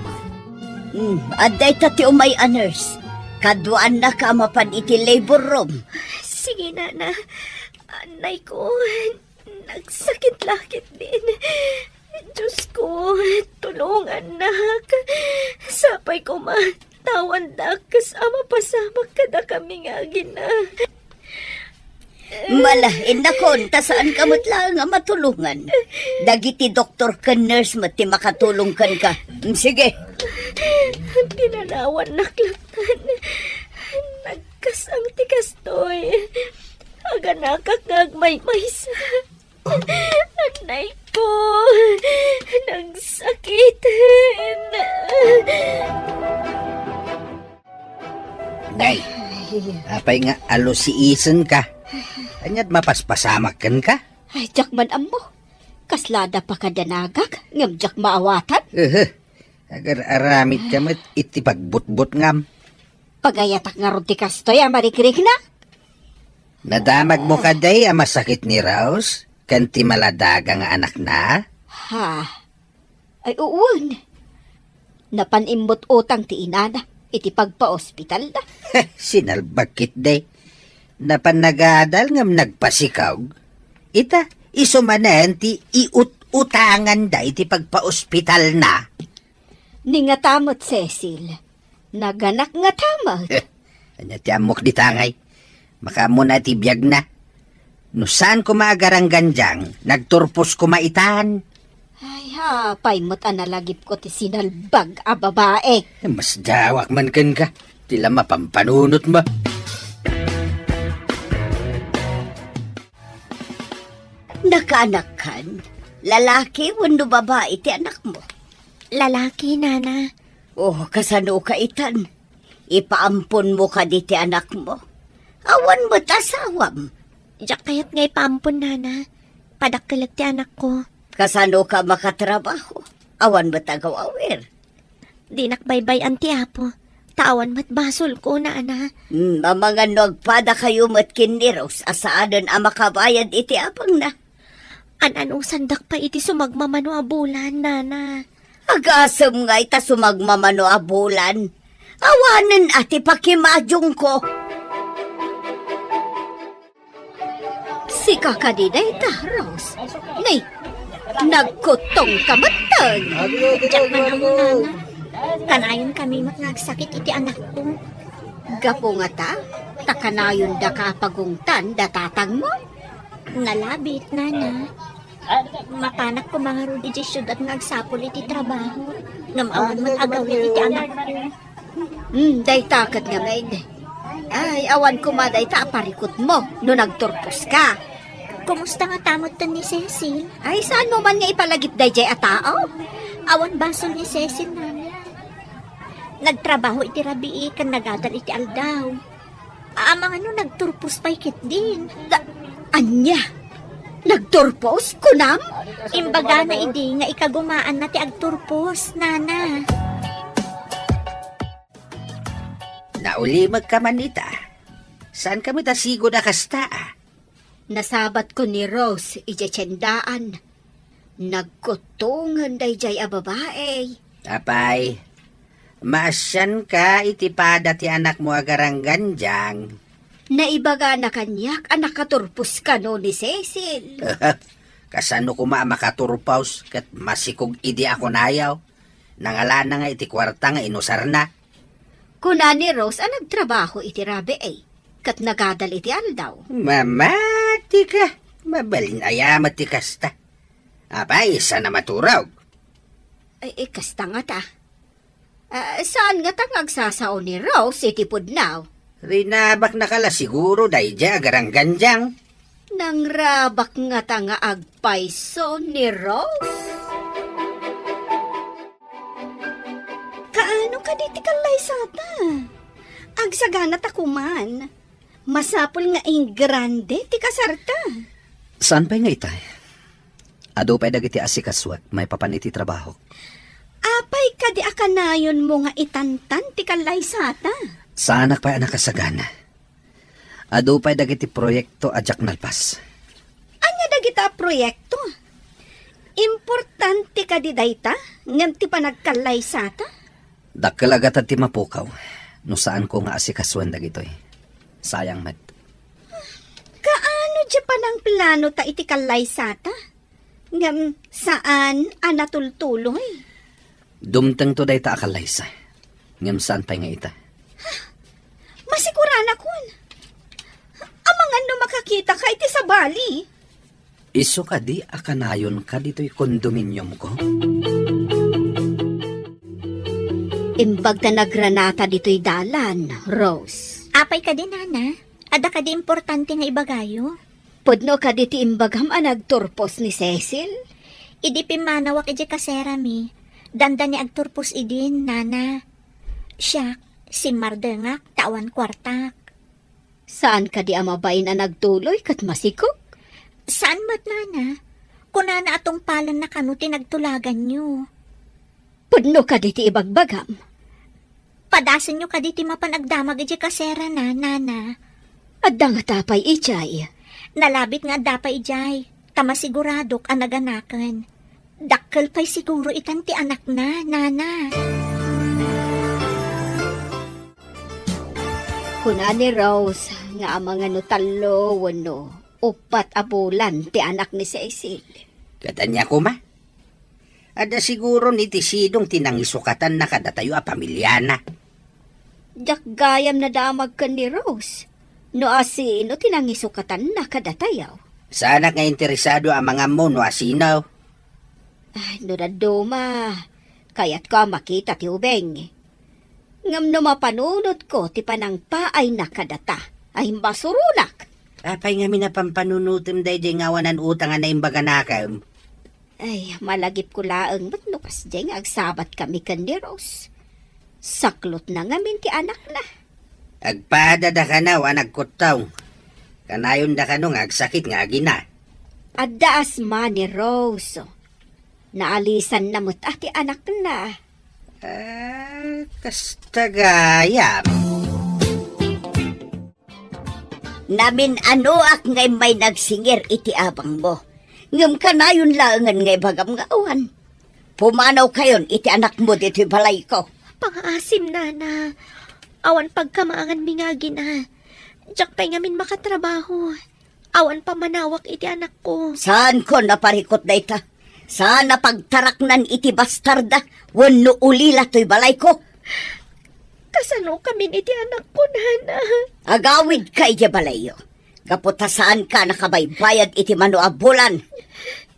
Aday tati o may nurse. Kaduan na ka mapan iti labor room. Sige, nana. Anay ko, nagsakit-lakit din. Diyos ko, tulungan na. Sapay ko matawan dakas ama pasamag kada kami nga gina. Malahin na kon, tasaan kamot lang nga matulungan. Dagiti doktor ka nurse mati makatulong kan ka. Sige. Pinanawan naklatan. Nagkasang tikastoy. Aga nakakagmay-maysa. Anay ko, nagsakitin. Day, apay nga alusiisan ka. Anyat mapaspasamakan ka? Ay, jak man amo. Kaslada pa kadanagak, ngam jak maawatan. Agar aramit ka mat iti pagbutbut ngam. Pagayatak nga ron ti kastoy, amarikrik na. Nadamag mo ka day ang masakit ni Rose? Kanti maladaga nga anak na? Ha? Ay, uwan. Napanimbot utang ti inana, iti pagpa-ospital na. Sinalbagkit day. Napanagadal ngam nagpasikaw. Ita, isumanan ti iut-utangan da iti pagpa-ospital na. Ni nga tamot, Cecil. Naganak nga tamot. Anya ti amok di tangay. Maka mo na tibiyag na. No saan ko maagarang ganjang, nagturpos ko maitan. Ay, hapay mo't analagip ko ti sinalbag a babae. Mas dawak man kan ka. Tila mapampanunot mo. Nakaanak kan, lalaki wano babae ti anak mo. Lalaki, Nana. Oh, kasano ka itan? Ipaampon mo ka di ti anak mo. Awan mo't asawam. Jak kayat ngay paampun, Nana. Padakkelag ti anak ko. Kasano ka makatrabaho. Awan mo't agaw-awir. Di nakbaybay ang ti Apo. Tawan mat basol ko, Nana. Mga nagpada kayo mo't kiniros asaanan ang makabayad iti apang na. Anong sandak pa iti sumagmamano a bulan, Nana. Agasam nga ita sumagmamano a bulan. Awanan ati pakimadyong ko. Sika ka di dayta, Rose. Nay, nagkutong kamatan. Jak man ako, Nana. Kanayon kami nagsakit iti anak ko. Gapo nga ta, takanayon da ka pagungtan da tatang mo. Nalabit, Nana. Mapanak ko mga rudi di syudad nagsapol iti trabaho. Ngamawan man agawin iti anak ko. Day takat nga maid. Ay, awan ko ma day ta parikot mo no nagturpos ka. Kumusta nga tamot tan ni Cecil? Ay, saan mo man nga ipalagip day jay a tao? Awan basol ni Cecil, Nana. Nagtrabaho iti rabii kan nagadal iti aldaw. Amang ano nagturpos pa ikit din. Anya? Nagturpos? Kunam? Imbaga na idi nga ikagumaan na ti agturpos, Nana. Naulimag ka manita. Saan kami tasigo na kasta? Nasabat ko ni Rose ijetsendaan. Nagkutungan day jay a babae. Apay, masyan ka itipada ti anak mo agarang ganjang. Naibaga na kanyak anak katurpos ka no ni Cecil. Kasano ko makaturpaws kat masikog idi ako nayaw. Nangala na nga iti kwarta nga inusar na. Kuna ni Rose ang nagtrabaho iti rabi kat nagadal iti aldaw. Mamati ka. Mabalin ayamat ti kasta. Apay, isa na maturaw. Ay, kasta nga ta. Saan nga tang agsasao ni Rose iti pudnaw? Rinabak na kala siguro dayja agarang ganjang. Nang rabak nga ta nga agpaiso ni Rose? Kaano ka di ti kalay sata? Agsagana ta kuman. Masapol nga ing grande ti kasarta. Saan pa nga itay? Ado pa dagiti asikaswat, may papaniti trabaho. Apay ka di akanayon mo nga itantan ti kalay sata. Saanak pa anak kasagana. Ado pa dagiti proyekto ajak nalpas. Anya dagita proyekto? Importante ka di dayta? Ngam ti panagkalay sata? Dakkel agad ti mapukaw. No saan ko nga asikaswan dagitoy. Sayang met. Kaano di pa ng plano ta iti kalay sata? Ngam saan anatultuloy? Dumteng to day ta akalaysa. Ngam saan pa nga ita. Masigurana kun. Amang ano makakita ka iti sa bali? Iso ka di akanayon ka dito'y kondominium ko. Imbag ta nagranata dito'y dalan, Rose. Apay ka din, Nana. Ada ka di importante nga ibagayo. Pudno ka diti imbagam ang nagturpos ni Cecil? Idi pimanawak iji kasera mi. Danda ni agturpos idin, Nana. Siya, si Mardengak, tawan kwartak. Saan ka di amabay na nagtuloy kat masikog? Saan mat, Nana? Kunana atong palan na kanuti nagtulagan nyo. Pudno ka diti ibagbagam. Padasan nyo ka diti mapanagdamag iji kasera na, Nana. Adda nga tapay ichay. Nalabit nga dapay ijay. Tamasiguradok ang naganakan. Dakkel pa'y siguro itan ti anak na, Nana. Kuna ni Rose, nga mga no talo, wano, upat abulan ti anak ni Cecil. Katanya ko ma. Ada siguro ni tisidong tinangisukatan na kada tayo a pamilyana. Jak gayam na damag ka ni Rose. No asino tinangisukatan na kadatayaw. Sana nga interesado ang mga mono asinaw. Ay, no daduma. Kaya't ko makita ti ubeng. Ngam no mapanunod ko ti panangpa ay nakadata. Ay masurunak. Apay nga minapampanunutim day di ngawanan utangan na imbaga nakam. Ay, malagip ko laang ba't nukas diyang agsabat kami kandiros. Saklot na ngamin ti anak na. Agpada da ka na, wanag kutaw. Kanayon da ka nung agsakit nga agina. Adaas man ni Rose. Naalisan na mo't ati anak na. Kastagayam. Namin ano ak ngay may nagsingir iti abang mo. Ngam kanayon laangan ngay bagam nga awan. Pumanaw kayon iti anak mo dito balay ko. Pang-asim na. Awan pagkamaangan mingagi na. Diyak pa ngamin makatrabaho. Awan pa manawak iti anak ko. Saan ko naparikot na ita? Saan napagtaraknan iti bastarda? Wano ulila to'y balay ko? Kasano kami iti anak ko, nana? Agawid ka iti balayo. Kaputa saan ka nakabaybayad iti manuabulan?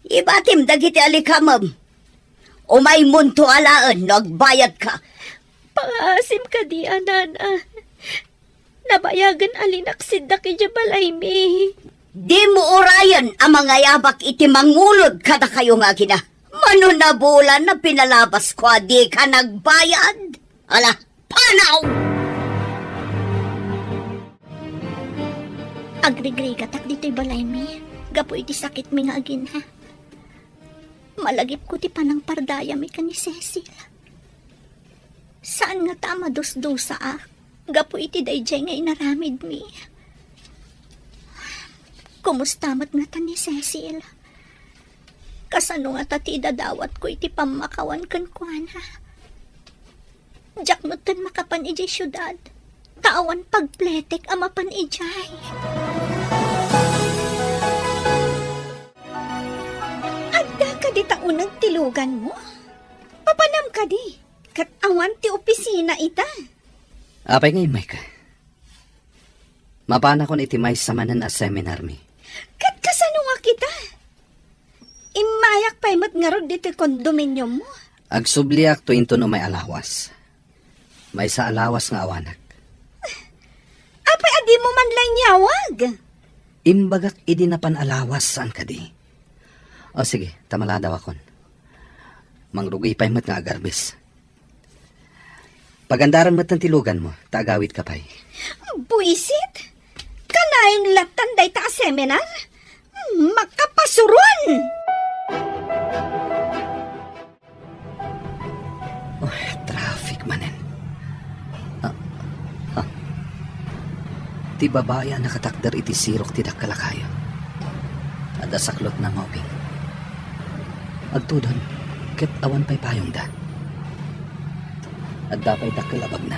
Ibatim dagiti alikamam. Umay munto alaan no agbayad ka. Pang-asim ka di, nana. Nabayagan alinaksid da kaya balay mi. Di mo orayan ang mga yabak iti mangulod kada kayo nga gina. Mano na bulan na pinalabas ko di ka nagbayad? Ala, panaw! Agrigrigatak dito'y balay mi. Gapo iti sakit mi nga agin ha. Malagip ko ti panang pardaya mi ka ni Cecil. Saan nga tama dos-dosa Gapo iti dayjay nga inaramid mi. Kumustamat nga ta ni Cecil? Kasano nga tati dadawat ko iti pamakawan kan kuan ha? Diyak no tan makapan ijay syudad. Tawan pagpletek amapan ijay. Adda ka di taunag tilugan mo? Papanam ka di. Kat awan ti opisina ita. Apay ngayon, Mike. Mapana kon iti may samanan a seminar mi. Kat kasano nga kita? Imayak pa'y matngarod dito kondominium mo. Agsubliak to into no may alawas. May sa alawas nga awanak. Apay adi mo man lang yawag. Imbagak idi na panalawas saan ka di. O sige, tamala daw akon. Mangrugi pa'y mat nga agarbis. Pagandaran mat ng tilugan mo, taagawit ka pa'y. Buisit? Kanain latan day ta seminar? Makapasuron! Oh, traffic manen. Ti babaya nakatakdar iti sirok ti dakkalakayo. Ada saklot na mauping. Agtudon, ket awan pa'y payong da. At dapay dakkalabag na.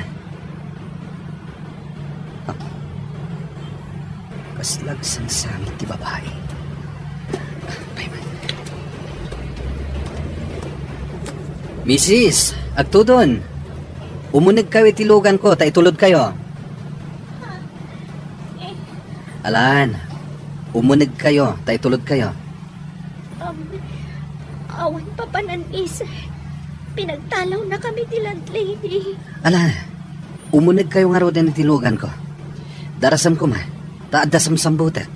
Kaslag sang sangit ti babae. Payman. Mrs. Agtudon. Umunig kayo itilugan ko, taitulod kayo. Alan, umunig kayo, taitulod kayo. Awan pa pananis. Pinagtalaw na kami ti landlady. Alan, umunig kayo nga ro din itilugan ko. Darasam ko ma, taadasam sambutet.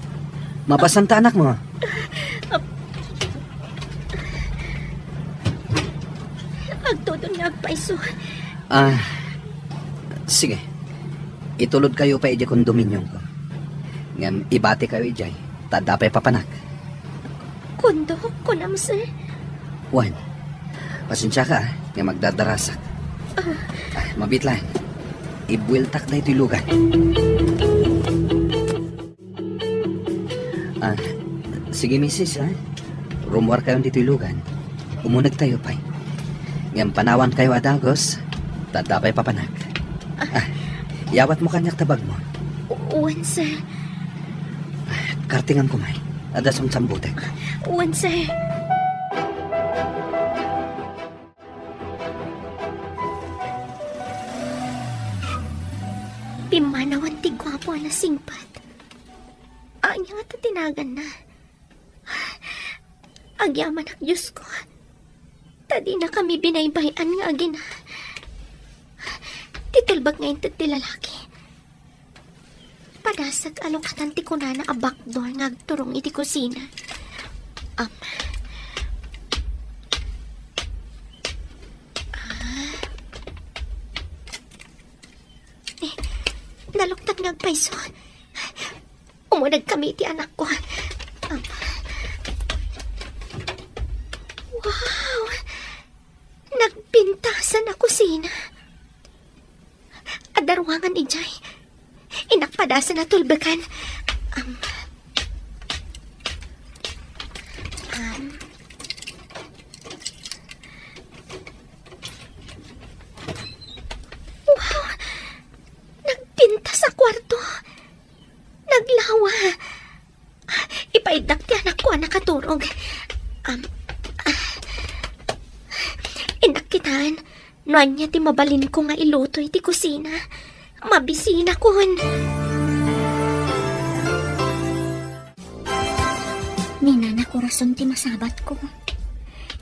Mabasanta anak mo. Agtudon nga agpaiso. Sige. Itulod kayo pa ija kondominium ko. Ngam ibati kayo ijay, tadapay papanak. Kundo, kunamse. Wan, pasensya ka nga magdadarasak. Mabitlan, ibueltak na ito lugan. Sige misis, rumor kayo dito lugan. Umunag tayo pa'y. Ngam panawan kayo adagos, tadapay papanak. Yawat mo kanyak tabag mo. Uwanse. Kartingan ko may. Adasong sambutek. Uwanse. Pimanawan ti gwapo na singpat. Anya nga tinagan na. Agyaman ak Diyos ko. Tadi na kami binaybayan nga agina. Titulbag ngayon ti lalaki. Padasag alokatan ti kunana a backdoor nga agturong iti kusina. Naluktat nga agpaiso. Umunag kami ti anak ko. Wow! Nagpintasan na kusina. Adarwangan ijay. Inakpadasan na tulbakan. Wow! Nagpinta sa kwarto. Naglawa. Ipaidak ti anak ko nakaturog. Inakitaan, noan niya ti mabalin ko nga iluto iti kusina. Mabisina kon. Minana ko rason ti masabat ko.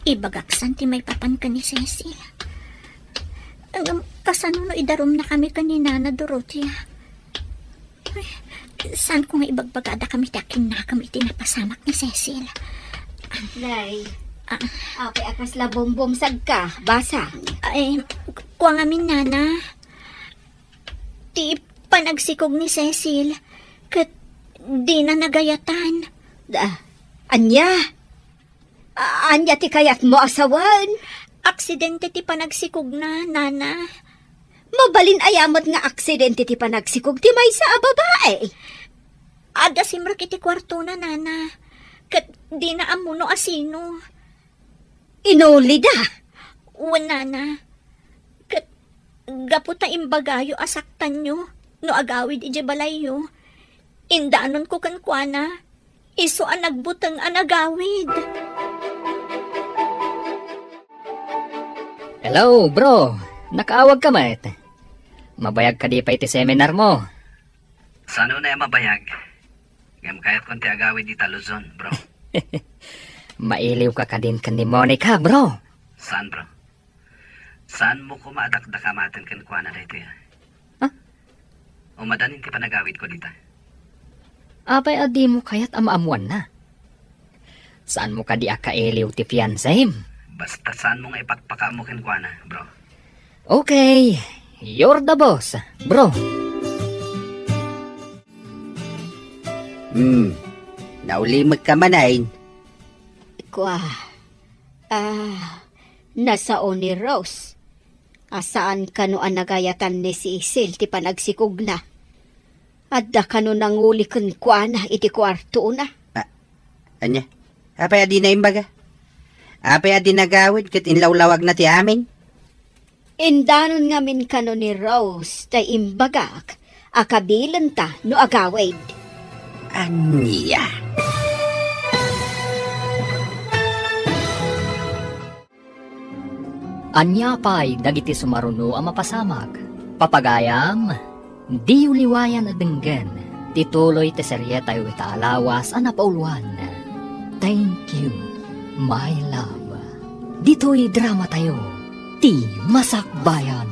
Ibagaksan ti may papan ka ni Cecil. Kasano no idarom na kami kanina na Dorothea. Ay, saan ko nga ibagbagada kami takin na kami tinapasamak ni Cecil. Nay, ape akas la bombom sagka, basa. Ay, kuha nga minana. Ti panagsikog ni Cecil. Kat di na nagayatan. Anya? Anya ti kayat mo asawan? Aksidente ti panagsikog na, nana. Mabalin ayamot nga aksidente ti panagsikog ti may sa babae. Ada simrak iti kwarto na, nana. Kat di na amuno asino. Inuli da. Nana. Kat gaputa imbagayo asaktan nyo. No agawid ije balayo. Indaanon ko kankwana. Iso ang nagbutang anagawid. Hello, bro. Nakaawag ka, mate. Mabayag ka di pa iti seminar mo. Sano na yung mabayag? Ngam kahit konti agawid di Luzon, bro. Mailiw ka din kan ni Monica, bro. Saan, bro? Saan mo kumadakdakamatin kan kuana na ito ya? Huh? Umadanin ti panagawid ko dita. Apay adi mo kaya't amaamuan na. Saan mo ka di akailiw ti fiancé? Basta saan mo nga ipakpaka mo kan kuana, bro. Okay, you're the boss, bro. Naulimag ka manayin. Kwa, nasa ni Rose. Asaan kano ang nagayatan ni Cecil ti panagsikog na. Adda kano nangulikon kwa na iti kwarto na. Anya? Apay adi na imbaga? Apay adi nagawid kat inlawlawag na ti amin? Indanon nga min kano ni Rose tay imbagak. Akabilan ta no agawid. Anya? Anya pa'y dagiti sumaruno ang mapasamag. Papagayam, di uliwayan at denggan. Tituloy te serye tayo itaalawas ang napauluan. Thank you, my love. Dito'y drama tayo. Ti Masakbayan.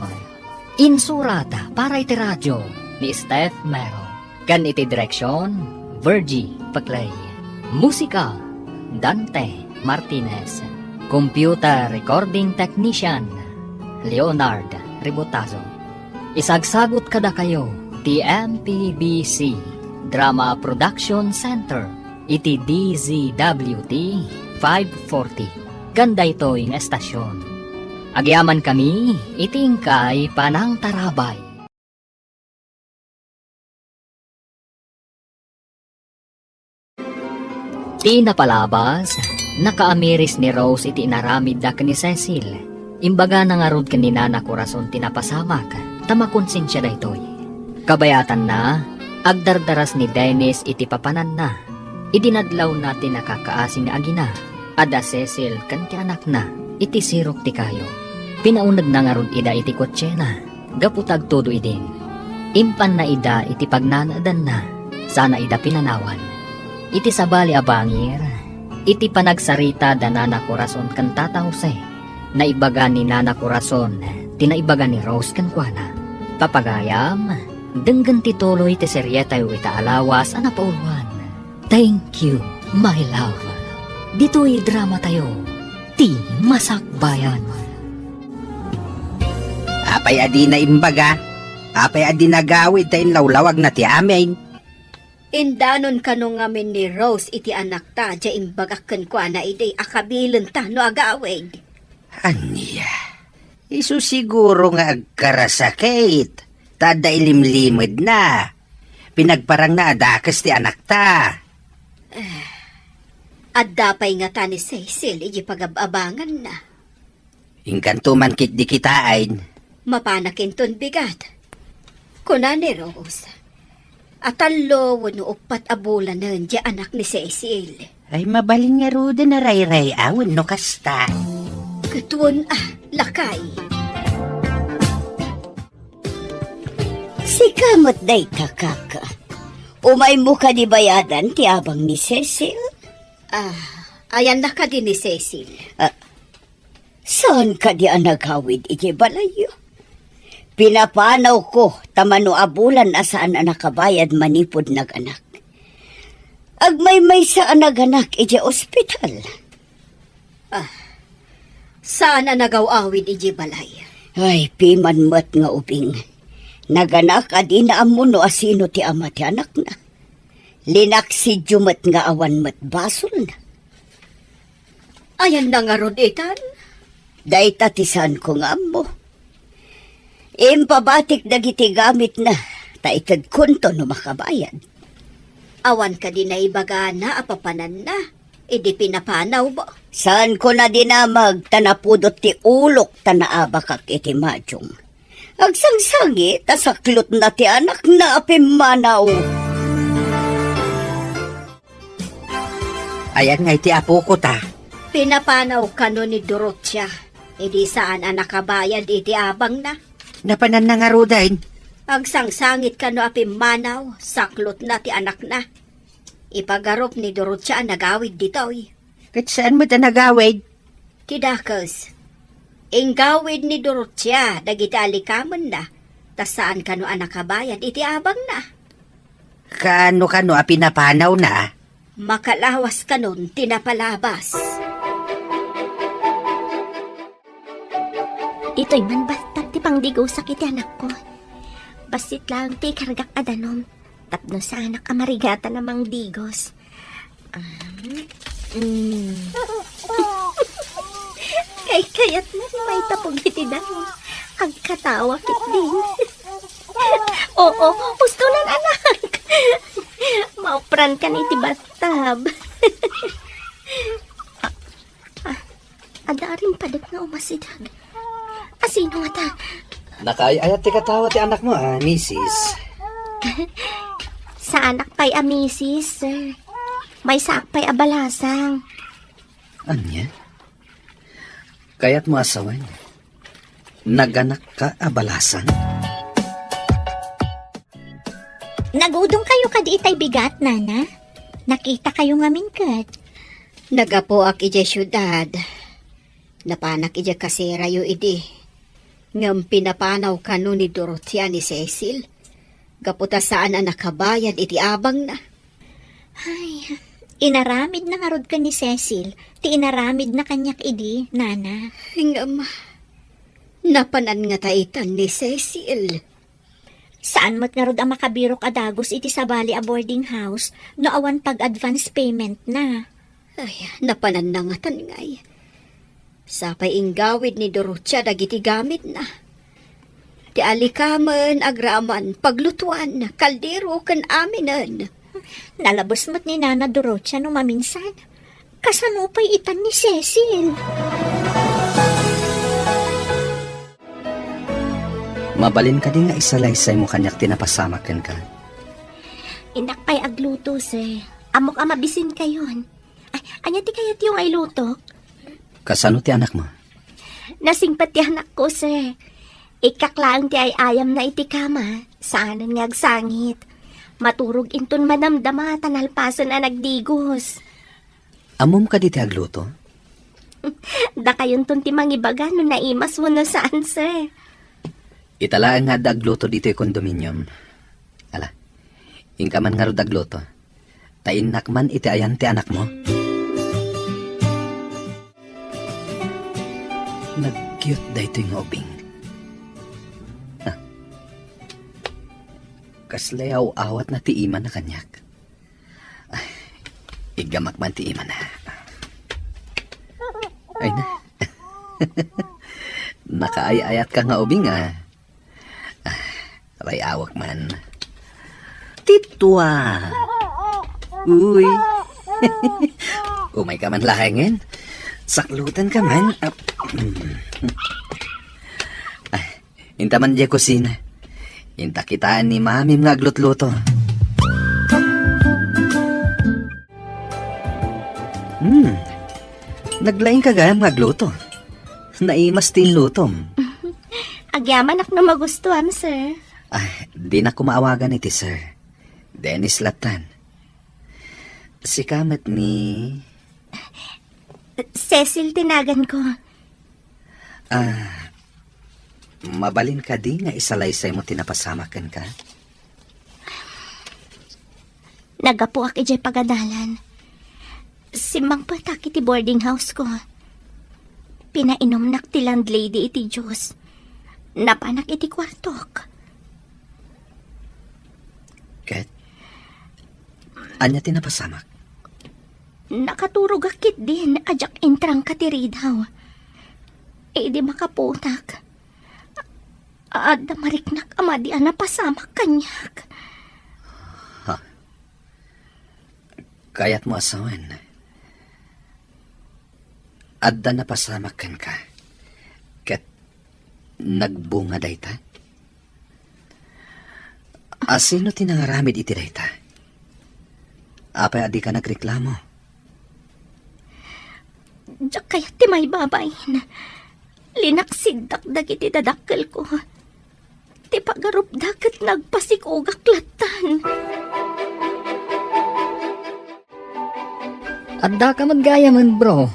Insurata para iti radyo ni Steph Mero. Kan iti direksyon, Virgie Paclay. Musika, Dante Martinez. Computer Recording Technician, Leonard Ribotazo. Isagsagot kada kayo, TMPBC, Drama Production Center, iti DZWT 540. Ganda ito yung estasyon. Agyaman kami, itingkay panang tarabay. Ti napalabas, nakaamiris ni Rose iti inaramid da ni Cecil. Imbaga na nga rod kanina na kurason tinapasamak, tamakonsensya da ito'y. Kabayatan na, agdardaras ni Dennis iti papanan na. Idinadlaw natin nakakaasin na agina, ada Cecil kan ti anak na, iti sirok ti kayo. Pinaunag na nga rod ida iti kotse na, gaputag todo idin. Impan na ida iti pagnanaadan na, sana ida pinanawan. Iti sabali abangir, iti panagsarita da Nana Corazon kan Tata Jose, naibaga ni Nana Corazon, tinaibaga ni Rose kan Kuana. Papagayam, denggan tituloy ti seryeta yu ita alawas ana pauluan. Thank you, my love. Dito'y drama tayo, ti Masakbayan. Apay adi na imbaga. Apay adi nagawid tayo lawlawag na ti amin. Indanon kano ngamin ni Rose iti anak ta, dya imbagakan ko na iti akabilan ta no agawid. Anya, isu siguro nga agkarasakit. Tada ilimlimid na. Pinagparang na adakas ti anak ta. At dapay nga ta ni Cecil, iti pagababangan na. Ingkanto man kit di kitain. Mapanakin ton bigat. Kuna ni Rose, at alo wano upat abulan na dya anak ni Cecil. Ay mabaling nga ruda na ray-ray awan no kasta. Katuon lakay. Si kamot day kakaka. Umay mo ka di bayadan ti abang ni Cecil? Ayan na ka din ni Cecil. Saan ka di anagawid iti balayo? Pinapanaw ko tamano abulan asaan nakabayad manipod naganak. Agmay-may sa anaganak iti ospital. Saan na nagawawid iji balay? Ay, piman mat nga ubing. Naganak adi na amuno asino ti ama ti anak na. Linak si Jumat nga awan mat basol na. Ayan na nga roditan. Day tatisan ko nga mo. Impabatik dagiti gamit na. Taitad kunto no makabayad. Awan ka din na ibaga na apapanan na. Idi pinapanaw ba? Saan ko na dinamag tanapudot ti ulok tanaabakak iti madyong. Agsangsangi, tasaklot na ti anak na apimanaw. Ayan nga iti apo ko ta. Pinapanaw ka no ni Dorothea. Idi saan ang nakabayad iti abang na. Napanan na nga rudain. Agsangsangit ka no apimanaw, saklot na ti anak na. Ipagarop ni Dorothea ang nagawid ditoy. Kat saan mo ta nagawid? Tidakas, ingawid ni Dorothea, dagiti alikaman na, tas saan ka no ang nakabayad iti abang na. Kano pinapanaw na? Makalawas ka nun, tinapalabas. Ito'y man basta ti pangdigaw sakit ti anak ko. Basit lang ti kargak adanom. Tapno sa anak amarigata namang digos. Kayat na may tapog iti daw. Ang katawa kit din. Oo, gusto lang anak. Maupran ka na iti bathtub. Ada rin padag na umasidag. Asino nga ta? Nakaayat ti katawa ti anak mo, misis. Sa anak pa'y amisis, sir. May saak pa'y abalasang. Anya? Kaya't mo asawan. Naganak ka abalasan. Nagudong kayo kadi itay bigat, nana. Nakita kayo ngamin kat. Nagapo ak ije syudad. Napanak ije kasera yu idi. Ngam pinapanaw ka no ni Dorothea ni Cecil. Gaputa saan ang nakabayad iti abang na. Ay, inaramid na ngarod ka ni Cecil. Ti inaramid na kanyak idi, nana. Ngam, napanan nga taitan ni Cecil. Saan mo't ngarod ang makabirok adagos iti sabali a boarding house no awan pag-advance payment na. Ay, napanan na nga taningay. Sapay inggawid ni Dorothea dagiti gamit na. Ti alikaman, agraman, paglutuan, kaldero, kan aminan. Nalabos mo't ni Nana Dorothea no maminsan. Kasanupay itan ni Cecil. Mabalin ka din nga isalaysay mo kanyak tinapasamakan ka. Inak pa'y agluto, sir. Amok amabisin kayon. Ay, anya ti kayat yung ay luto? Kasano ti anak mo? Nasingpat ti anak ko, sir. Ikaklaan ti ay ayam na iti kama. Saanan nga agsangit. Maturog inton manamdama tanalpasan na nagdigos. Amom ka diti agluto? Da kayon ton ti mangibaga no naimas mo na saan, sir. Italaan nga dagluto dito yung kondominium. Ala, ingka man nga ro dagluto. Tainak man iti ayan ti anak mo. Nag-cute da ito yung obing. Kaslayaw awat na ti iman na kanyak. Ay, igamak man ti iman na. Ay na. Nakaayayat ka nga ubing Aray awak man. Titwa. Uy. Umay ka man lahengin. Saklutan ka man. Inta man di kusina. Inta kitaan ni mamim nga glutluto. Naglaing ka gayam nga gluto. Naimas tin lutom. Agyaman ak na magustuhan, sir. Di na kumaawagan iti sir. Dennis Latan. Si kamet ni... Cecil tinagan ko. Mabalin ka di nga isalaysay mo tinapasamakan ka? Nagapo ak ijay pagadalan. Simbang patak iti boarding house ko. Pinainom nak ti landlady iti Diyos. Napanak iti kwartok. Ket? Anya tinapasamak? Nakaturog akit din, ajak intrang katiridaw. Di makaputak. Ada mariknak amadi napasamak kanyak. Kayat mo asawan. Adda napasamak kan ka. Ket nagbunga dayta? Asino tinangaramid iti dayta? Apay adi ka nagreklamo? Diyak kaya ti may babayin. Linaksigdak dagiti dadakkel ko. Ti pagarup dagat nagpasikugak latan. Adda ka magaya man, bro.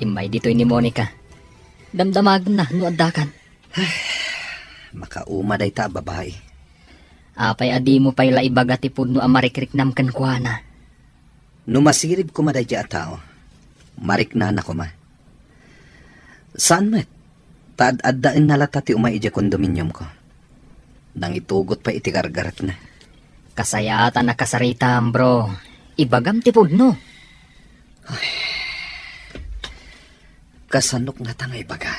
Imay dito ni Monica. Damdamag na, no addakan. Makauma dayta babae. Apay adi mo pay laibaga ti pudno amarikrik-nam kan kuana. Numasirib ko maday a tao. Mariknan ako ma. Saan met? Taad-addaan nalata ti umay ija kondominium ko. Nang itugot pa iti gargarat na. Kasayatan na kasarita, bro. Ibagam ti pudno. Kasanok nga tangay baga.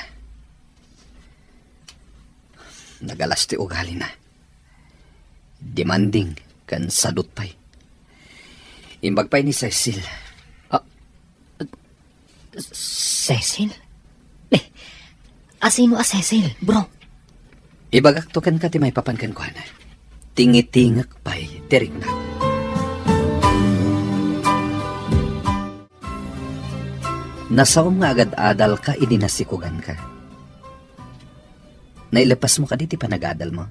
Nagalas ti ugali na. Demanding kan sadot pay. Imbag pay ni Cecil. Cecil? Asino a Cecil, bro? Ibagak to kan ka ti may papankan ko na. Tingitingak pay, tirig na. Nasaom nga agad adal ka, idinasikugan ka. Nailapas mo ka di ti panagadal mo.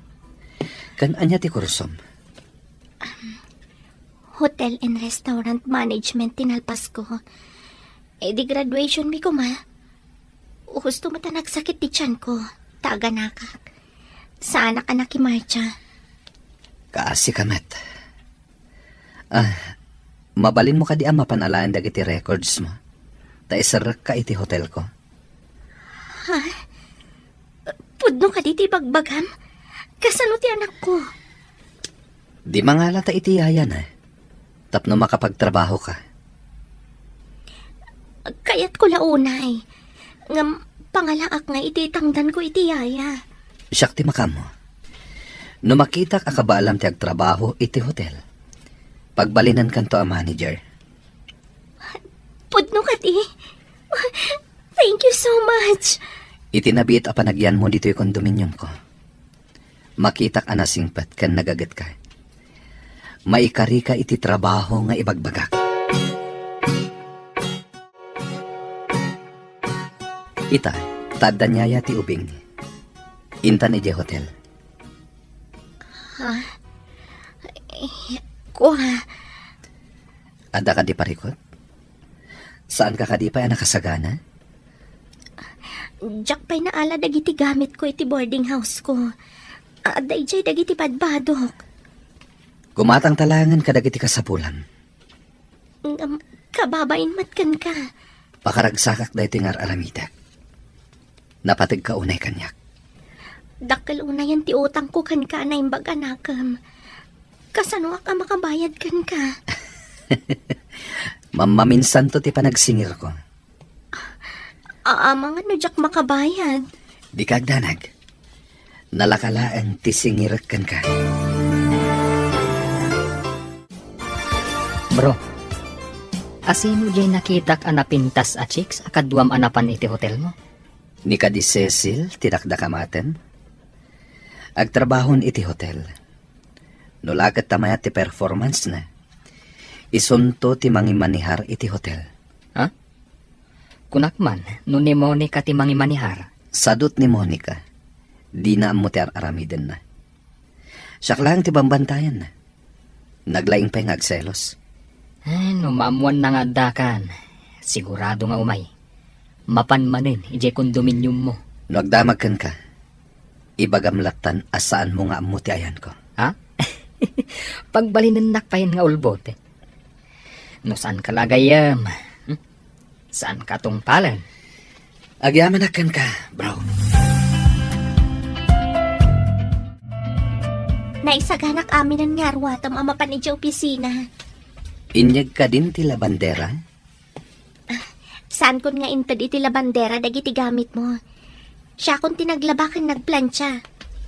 Kan anya ti kursom. Hotel and Restaurant Management tinalpas ko. Di graduation mi ko ma. Gusto mo ta nagsakit ti tiyan ko. Taga nakak. Sa anak-anak ki Marcha. Kaasi kamet. Mabalin mo ka di mapanalaan dagiti records mo. Ta isarak ka iti hotel ko. Pudno ka diti bagbagam. Kasano ti anak ko? Di mangala ta iti yaya na. Tapno makapagtrabaho ka. Kayat ko launay. Ngam pangalaak nga iti tangdan ko iti yaya. Siyak ti makamo. No makita ka kabaalam ti agtrabaho iti hotel. Pagbalinan kanto a manager. Pudno ka di. Thank you so much. Itinabiit a panagyan mo dito yung kondominium ko. Makitak anasingpat kan nagagat ka. Maikari ka iti trabaho nga ibagbagak. Ita, taddan niya ti ubing. Intan ije hotel. Kuha. Ada ka di parikot? Saan ka di pa nakasagana? Jak pa'y naala dagiti gamit ko iti boarding house ko. Aday jay dagiti padbadok. Gumatang talangan ka dagiti kasapulan. Kababain matkan ka. Pakaragsakak da iti ngar aramidak. Napatig ka unay kanyak. Dakkel unayan ti utang ko kan ka na imbag anakam. Kasano ka makabayad kan ka? Mamaminsan to ti panagsingir ko. Mga no jak makabayad. Di kagdanag. Nalakalaan ti singir kan ka. Bro, asino jay nakitak anapintas a chicks akadwam anapan iti hotel mo? Ni ka di Cecil, tinakdakamaten. Agtrabahon iti hotel. Nulakat tamayat ti performance na. Isunto ti mangimanihar iti hotel. Ha? Kunakman, no ni Monica ti mangimanihar. Sadot ni Monica, di na mo ti aramiden na. Siya lang ti bambantayan na. Naglaing pa yung agselos. No maamuan na nga dakan. Sigurado nga umay. Mapanmanin, ije kondominium mo. Nagdamagkan ka. Ibagamlatan asaan mo nga amo ti ayan ko. Ha? Pagbalinan nakpayan nga ulbote. No saan ka lagayam? Saan ka tungpalan? Agyamanakan ka, bro. Naisaganak amin ang ngarwatam ang mapan iti opisina. Inyag ka din ti labandera. Saan kon nga intad iti labandera dagiti gamit mo? Siya kon tinaglabakan nagplansya.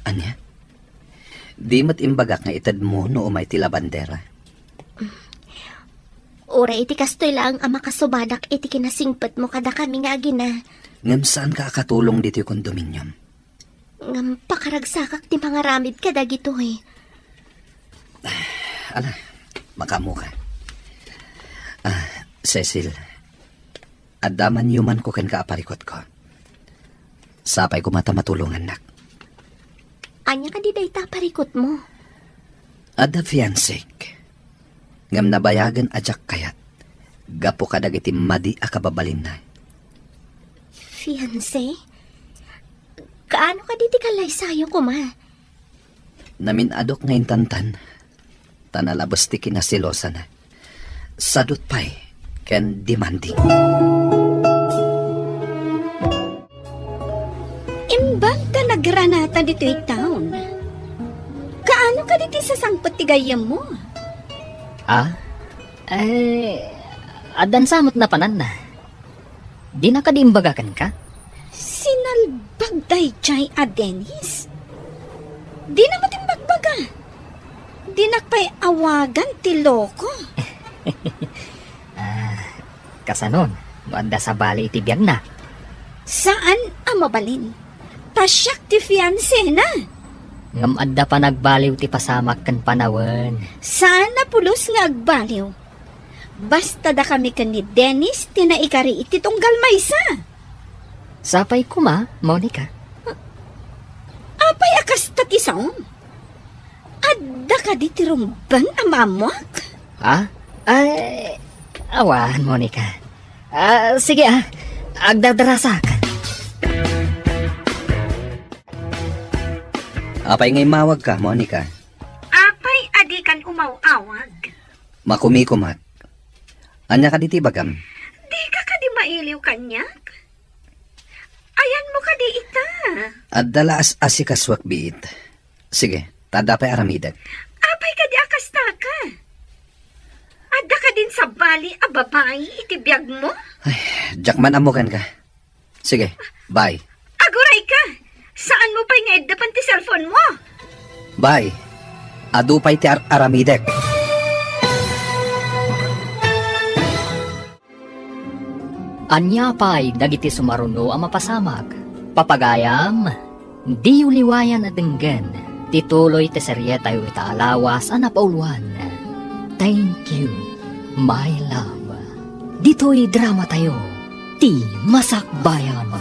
Anya? Di mat imbagak nga itad mo no umay ti labandera. Ura iti kastoy lang ang makasubadak iti kinasingpet mo kada kami nga agina. Ngam saan ka akatulong dito yung kondominium? Ngam pakaragsakak ti mga ramid ka dagito eh. Ala, makamu ka. Cecil, adaman yuman ko ken kaaparikot ko. Sapay ko mata matulungan nak. Anya ka di dayta parikot mo. Ada fiancé. Ngam nabayagan ajak kayat. Gapo ka dagiti madi akababalin na. Fiancé? Kaano ka di ti kalay sayo ko ma? Naminadok nga intantan. Tanalabas ti kinasilosa na. Sadot pa'y ken demanding. Imbag ka nagranata dito town. Kaano ka dito sa sangpot ti gayam mo? Adan samot na panan na. Di na kadiimbagakan ka? Sinalbag day chay a Dennis? Di na matimbagbaga. Di na pa'y awagan ti loko. Kasanon, wanda sa bali iti biyag na. Saan ang mabalin? Pasyak ti fiancé na. Ngam adda pa nagbaliw ti pasamak kan panawan. Saan na pulos nga agbaliw? Basta da kami kan ni Dennis, tinaikari iti tunggal maysa. Sapay kuma, Monica. Apay akas tatisaon. Adda ka di tirumbang amamwak. Awan, Monica. Sige agdadarasak. Apay ngay mawag ka, Monica. Apay adikan umawawag. Makumikumak. Anya ka diti bagam? Di ka di mailiw kanyak? Ayan mo ka di ita. At dalaas asikaswak biit. Sige, tada pa'y aramidag. Apay ka di akasta ka. Adda ka din sa bali a babae itibiyag mo? Jakman amukan ka. Sige, bye. Aguray ka. Saan mo pa'y nga eddapan ti cellphone mo? Bye. Adu pa'y ti aramidek. Anya pa'y dagiti sumaruno ang mapasamag. Papagayam, di uliwayan at denggan. Tituloy te serye tayo itaalawas ang napauluan. Thank you, my love. Dito'y drama tayo. Ti Masakbayan.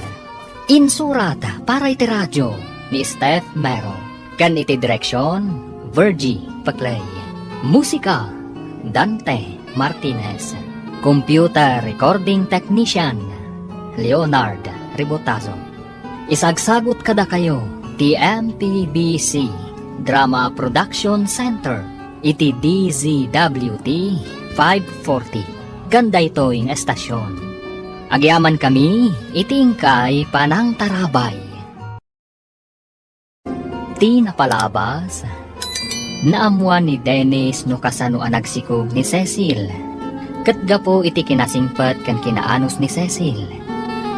Insurata para iti radyo ni Steph Mero. Kan iti direksyon, Virgie Paclay. Musika, Dante Martinez. Computer Recording Technician, Leonard Ribotazo. Isagsagot kada kayo, TMPBC Drama Production Center, iti DZWT 540. Ganda ito yung estasyon. Agyaman kami, iting kay Panang Tarabay. Ti napalabas, naamuan ni Dennis no kasano ang nagsikog ni Cecil. Katgapo iti kinasingpat kan kinaanos ni Cecil.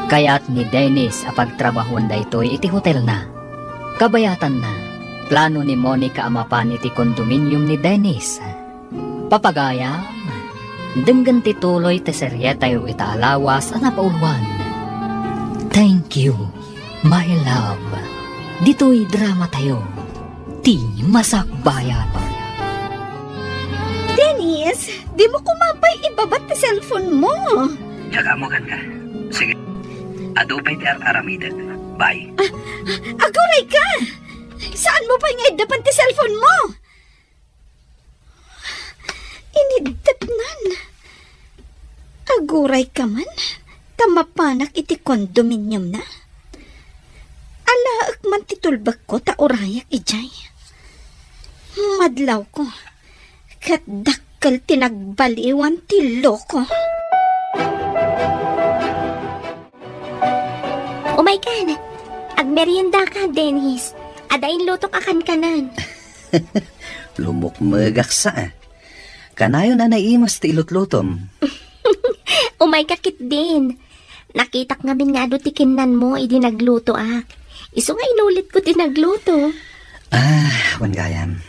Kaya't ni Dennis apagtrabahon da ito'y iti hotel na. Kabayatan na, plano ni Monica amapan iti kondominium ni Dennis. Papagayam, denggan tituloy te seryetayo ita alawas ang napauluan. Thank you, my love. Dito'y drama tayo. Ti masakbayan. Dennis, di mo kumabay ibabat ti cellphone mo. Tsaka mo ka. Sige. Adupay ti aramida. Bye. Aguray ka! Saan mo pa nga idapan ti cellphone mo? Inidapnan. Aguray ka man. Tamapanak iti kondominium na. Alaak man titulbak ko ta orayak ijay. Madlaw ko. Kat dakkel tinagbaliwan ti loko. Oh my God! Agmerienda ka, Dennis. Adain luto ka kanan. Lumukmagak sa. Kanayon na naimas ti ilot-lutom. Oh my God, kit din. Nakitak ngamin nga do ti kinan mo, idi nagluto Iso nga inulit ko ti nagluto. Wangayam.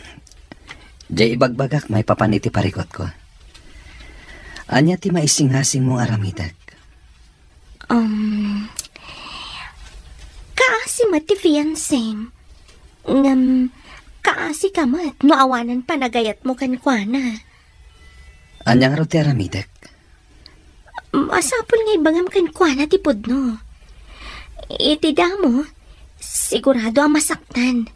Jay ibagbagak may papaniti parikot ko. Anya ti maising-hasing mong aramidag. Kaasi mat ti fiancé. Kaasi ka mat, no awanan pa nagayat mo kankwana. Anya nga ro ti aramidag. Asapol nga ibangam kankwana ti pudno. Iti damo, sigurado ang masaktan.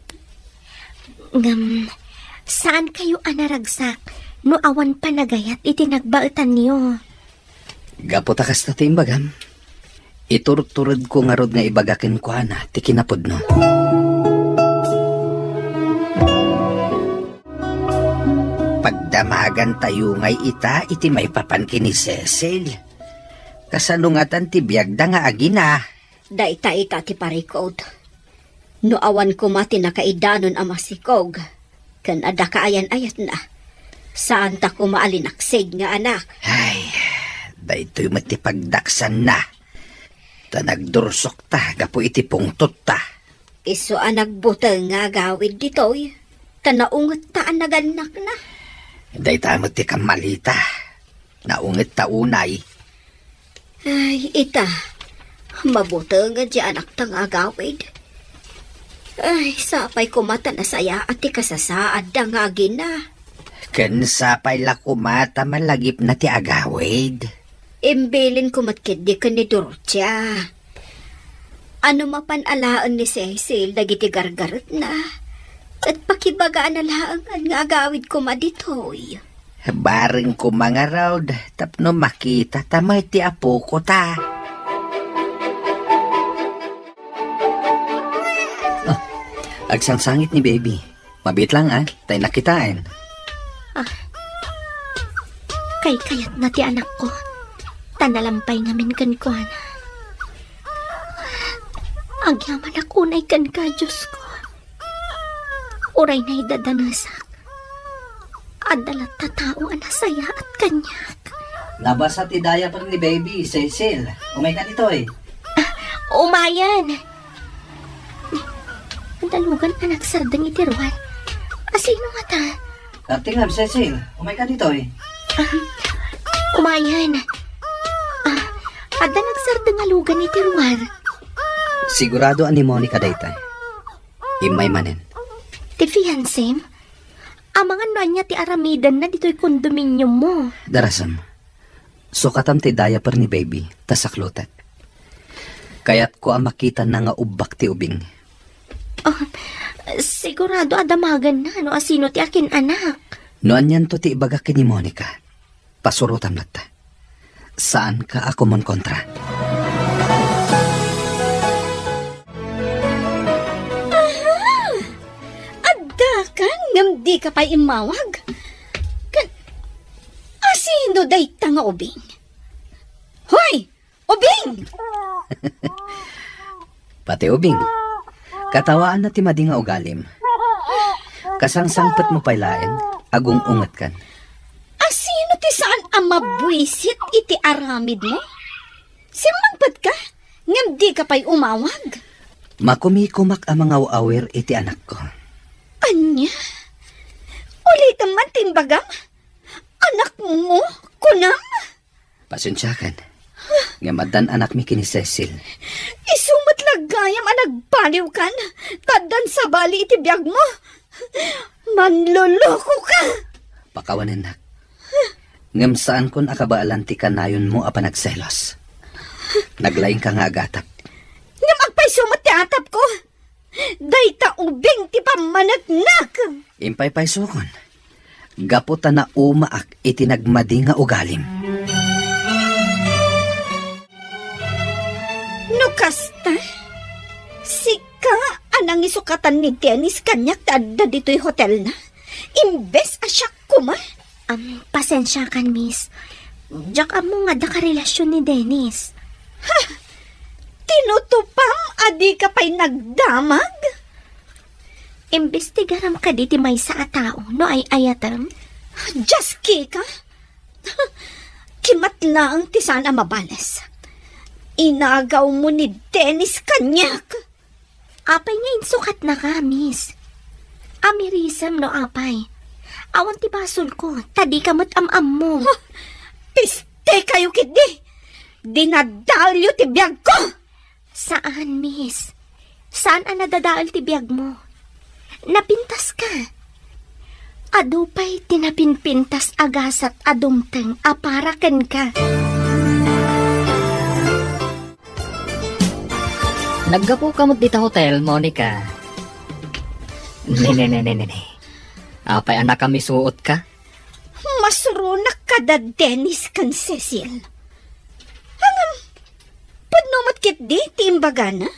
Saan kayo anaragsak no awan pa nagayat iti nagbaetan niyo? Gapot akas na ti imbagam. Iturturod ko nga rod nga ibagakin ko na ti kinapod no. Pagdamagan tayo ngay ita, iti may papankin ni Cecil. Kasanungatan ti biyagda nga agina. Daita ita ti parikod. No awan ko mati nakaidanon ang masikog. Kan ada kaayan ayat na. Saan ta ko maalinaksig nga anak? Ay, daytoy matipagdaksan na. Ta nagdursok ta, gapo iti pungtot ta. Iso ang nagbutang nga gawid ditoy. Tanaungot ta ang naganak na. Dayta mo ti kamalita. Naungit ta unay. Ay, ita. Mabutang nga di anak ta nga gawid. Ay, sapay kumata na saya at ikasasaad da nga gina. Ken sapay la kumata malagip na ti agawid. Imbilin kumatkid di ka ni Dorothea. Ano mapanalaan ni Cecil dagiti gargarot na. At pakibagaan na lang ang agawid ko maditoy. Baring ko mga raod, tapno makita tamay ti apo ko ta. Agsangsangit ni baby. Mabit lang tayo nakitain. Kay kayat na ti anak ko. Tanalampay ngamin kankwana. Agyaman akunay kan ka, Diyos ko. Uray na idadanasak. Adalat tatao anasaya at kanyak. Nabasa ti daya pa ni baby, Cecil. Umay ka dito Umayan! Ang dalugan anak sardang itiruan. Asino nga ta? Tingnan, Cecil. Umay ka dito Umayan! Ada nagsardang alugan itiruan. Sigurado ani Monica daytay. Imay manen. Ti fiancé? Amangan no niya ti aramidan na dito'y kondominium mo. Darasam. Sukatam ti daya pa ni baby, tasaklotat. Kaya't ko ang makita na nga ubak ti ubing. Sigurado adamagan na no asino ti akin anak. Noan yan to ti ibaga kini Monica. Pasurutan mo ta. Saan ka ako mon kontra? Adda kan, ngam di ka pa imawag. Kan, asino day nga ubing? Hoy! Ubing! Pati ubing. Katawaan na ti madi nga ugalim. Kasangsangpet mo pailain, agong ungat kan. Asino ti saan ang mabwisit iti aramid mo? Simangpad ka? Ngam di ka pa'y umawag. Makumikumak ang mga awir iti anak ko. Anya? Ulit naman timbagam? Anak mo? Kunam? Pasensyakan. Ngamadan anak mi kini Cecil. Isumat lagayam ang nagbaliw kan. Tadan sa bali iti biyag mo. Manluloko ka. Pakawanin nak. Ngam saan kon akabaalan ti kanayon mo apa nagselos. Naglaing ka nga agatap. Nga magpay sumat ti atap ko. Dayta ubing ti pamanagnak. Impay-pay sukon. Gaputa na umaak iti nagmadi nga ugalim. No kasta? Sika anang isukatan ni Dennis kanyak tadda dito'y hotel na. Imbes asyak kuma. Pasensya kan, miss. Diyak amo nga da ka relasyon ni Dennis. Tinutupam adi ka pa'y nagdamag. Imbestigaram ka di ti may sa atao no ay ayatam. Jaski ka? Kimat lang ti sana mabales. Inagaw mo ni Dennis kanyak. Apay nga insukat na ka, miss. Amirisam no apay. Awan ti basol ko, tadi kamot am-am mo. Piste kayo kidi. Dinadalyo ti biyag ko. Saan, miss? Saan ang nadadaal ti biyag mo? Napintas ka. Adupay tinapinpintas agasat adumteng aparaken ka. Naggapo ka mo dita hotel, Monica. Ne. Apay anak kami suot ka? Masurunak ka da Dennis kan Cecil. Hangam, padnomot kit di timbaga na.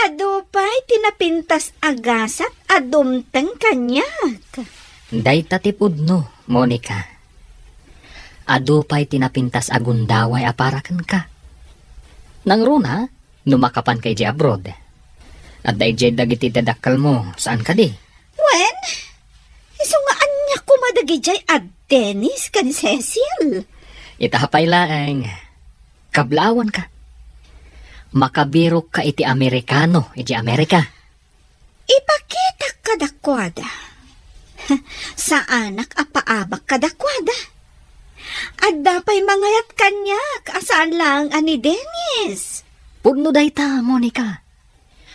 Adupay tinapintas agasat adumteng kanyak. Day tatipod no, Monica. Adupay tinapintas agundaway aparakan ka. Nang runa, numakapan kay di abroad. At day jay dagiti dadakal mo, saan ka di? Wen, iso nga anya kumadagi jay at Dennis kan Cecil. Itahapay laeng, kablawan ka. Makabirok ka iti Amerikano, iti Amerika. Ipakita kadakwada. Sa anak apaabak kadakwada. At dapay mangayat kanyak, asaan lang ani Dennis. Pudno day ta, Monica.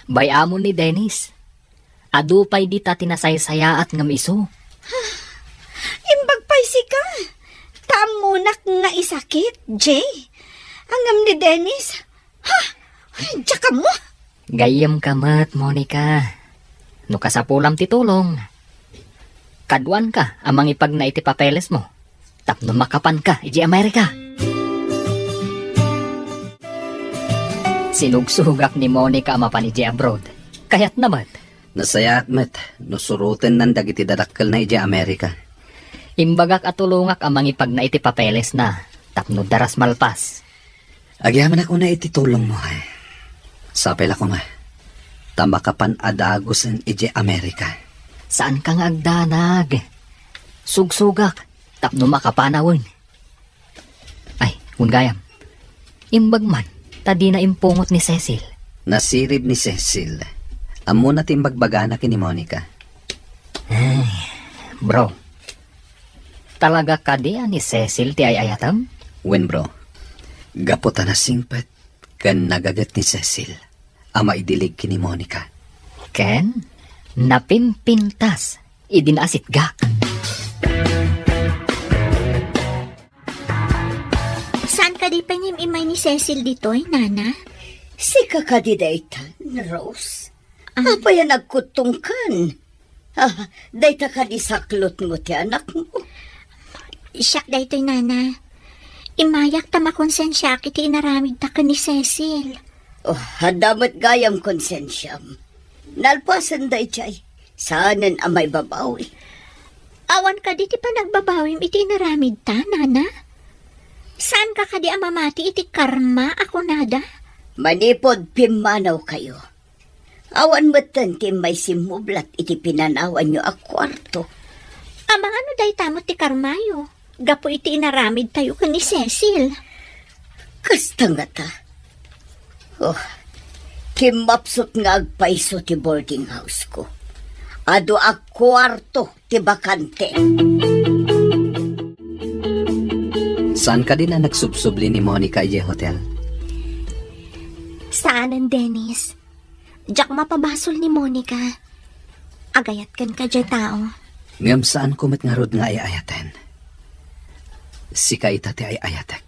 Bayamon ni Dennis. Adupay di ta tinasaysayaat ngam iso. Imbagpay si ka. Tamunak nga isakit, Jay. Angam ni Dennis. Tsaka mo. Gayam kamat, Monica. No kasapulam titulong. Kaduan ka amang ipag na iti papeles mo. Tapno makapan ka, iti Amerika. Sinugsugak ni Monica amapan iti abroad. Kaya't naman. Nasayat met, nusurutin nan dagiti dadakkel na iti Amerika. Imbagak at tulungak amang ipag na iti papeles na. Tapno daras malpas. Agyaman ako na iti tulong mo. Sapel ako nga. Tamakapan adagos en iti Amerika. Saan ka nga agdanag? Sugsugak. Tapno makapanawin. Ay, gayam. Imbag man, tadi na impungot ni Cecil. Nasirib ni Cecil. Amo na timbagbagana kini Monica. Bro, talaga ka di ni Cecil ti ayatam? Wen bro, gaputa na singpet kan nagagat ni Cecil. Ama idilig kini Monica. Ken, napimpintas, idinasit gak. Saan ka di panyim-imay ni Cecil dito'y, Nana? Si kakadidaytan, Rose. Apa yan nagkutungkan? Day ta ka di saklot mo ti anak mo. Siyak daytoy nana. Imayak ta makonsensya kiti inaramid ta ka ni Cecil. Oh, hadamat gayam konsensyam. Nalpasan day chay. Saanan amay babawi. Awan ka di ti pa nagbabawim iti inaramid ta, nana? Saan ka kadi amamati iti karma ako nada? Manipod pimanaw kayo. Awan matan ti may simublat iti pinanawan nyo a kwarto. Amang ano day tamot ti karmayo? Gapo iti inaramid tayo ka ni Cecil. Kasta nga ta. Oh, kimapsot nga agpaiso ti boarding house ko. Ado a kwarto ti bakante. Saan ka din na nagsubsubli ni Monica Ije Hotel? Saan ang Dennis? Diyak mapabasol ni Monica. Agayat kan ka dyan tao. Ngam saan kumat nga rod nga ay ayaten? Si kaita ti ay ayatek.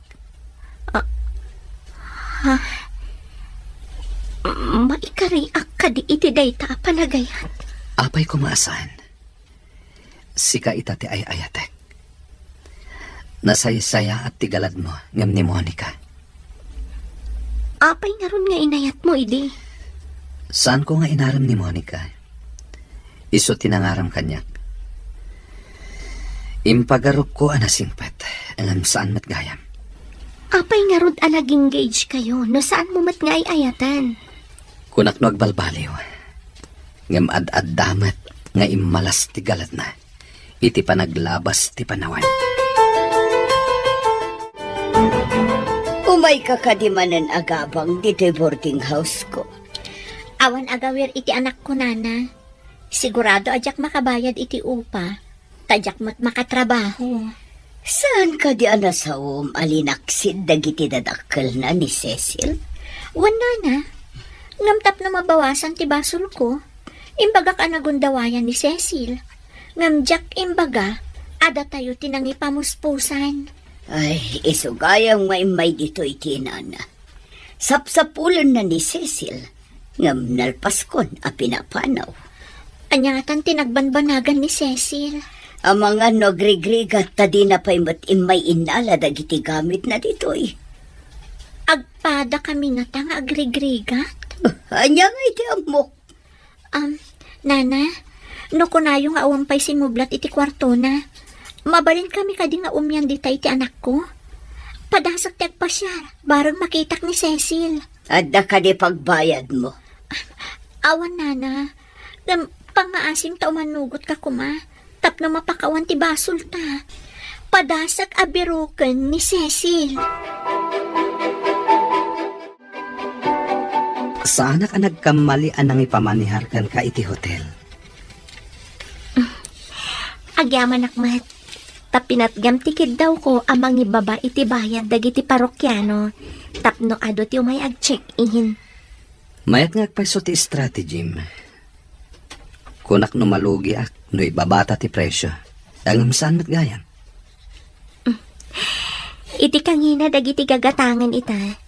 Maikariak ka di iti dayta panagayat. Apay kumaasan. Si kaita ti ay ayatek. Nasaysaya at tigalad mo ngam ni Monica. Apay nga ron nga inayat mo, idi. Saan ko nga inaram ni Monica? Iso tinangaram kanyak. Impagarup ko anasingpat. Alam saan matgayam. Apay nga ron nag-engage kayo, no saan mo mat nga ay ayatan? Kunak no agbalbaliw. Ngam ad-ad damat nga imalas ti galad na. Iti panaglabas ti panawan. Umay ka kadimanan agabang dito'y boarding house ko. Awan agawir iti anak ko, nana. Sigurado ajak makabayad iti upa. Tadyak mo't makatrabaho. Saan ka di anasawom alinaksid dagiti dadakkel na ni Cecil? Wan, nana. Ngamtap na mabawasan ti basol ko. Imbaga ka nagundawayan ni Cecil. Ngamjak imbaga, ada tayo tinangi pamuspusan. Ay, isugayang may dito itinana. Sapsapulan na ni Cecil. Ngam nalpaskon a pinapanaw. Anyatan tinagbanbanagan ni Cecil. Ang mga nogrigrigat ta di na pa'y imay inala dagiti gamit na dito'y. Agpada kami nga tanga agrigrigat. Anya nga iti amok. Nana, no kunayo nga awampay si Mublat iti kwarto na. Mabalin kami kadi nga umyan di tayo iti anak ko. Padasak ti agpasyar, barang makitak ni Cecil. Adda ka di pagbayad mo. Awan, nana. Pangaasim ta umanugot ka kuma. Tapno mapakawan ti basol ta. Padasak abiruken ni Cecil. Saan ka nagkamali anang ipamaniharkan ka iti hotel? Agyaman akmat. Tapinatgam tikid daw ko amang ibaba iti bayan dagiti parokyano. Tapno ado ti umay ag-check-in. Mayat nga agpaiso ti strategy. Kunak no malugi ak, no ibabata ti presyo. Ang saan matgayam? Iti kangina dagiti gagatangan ita.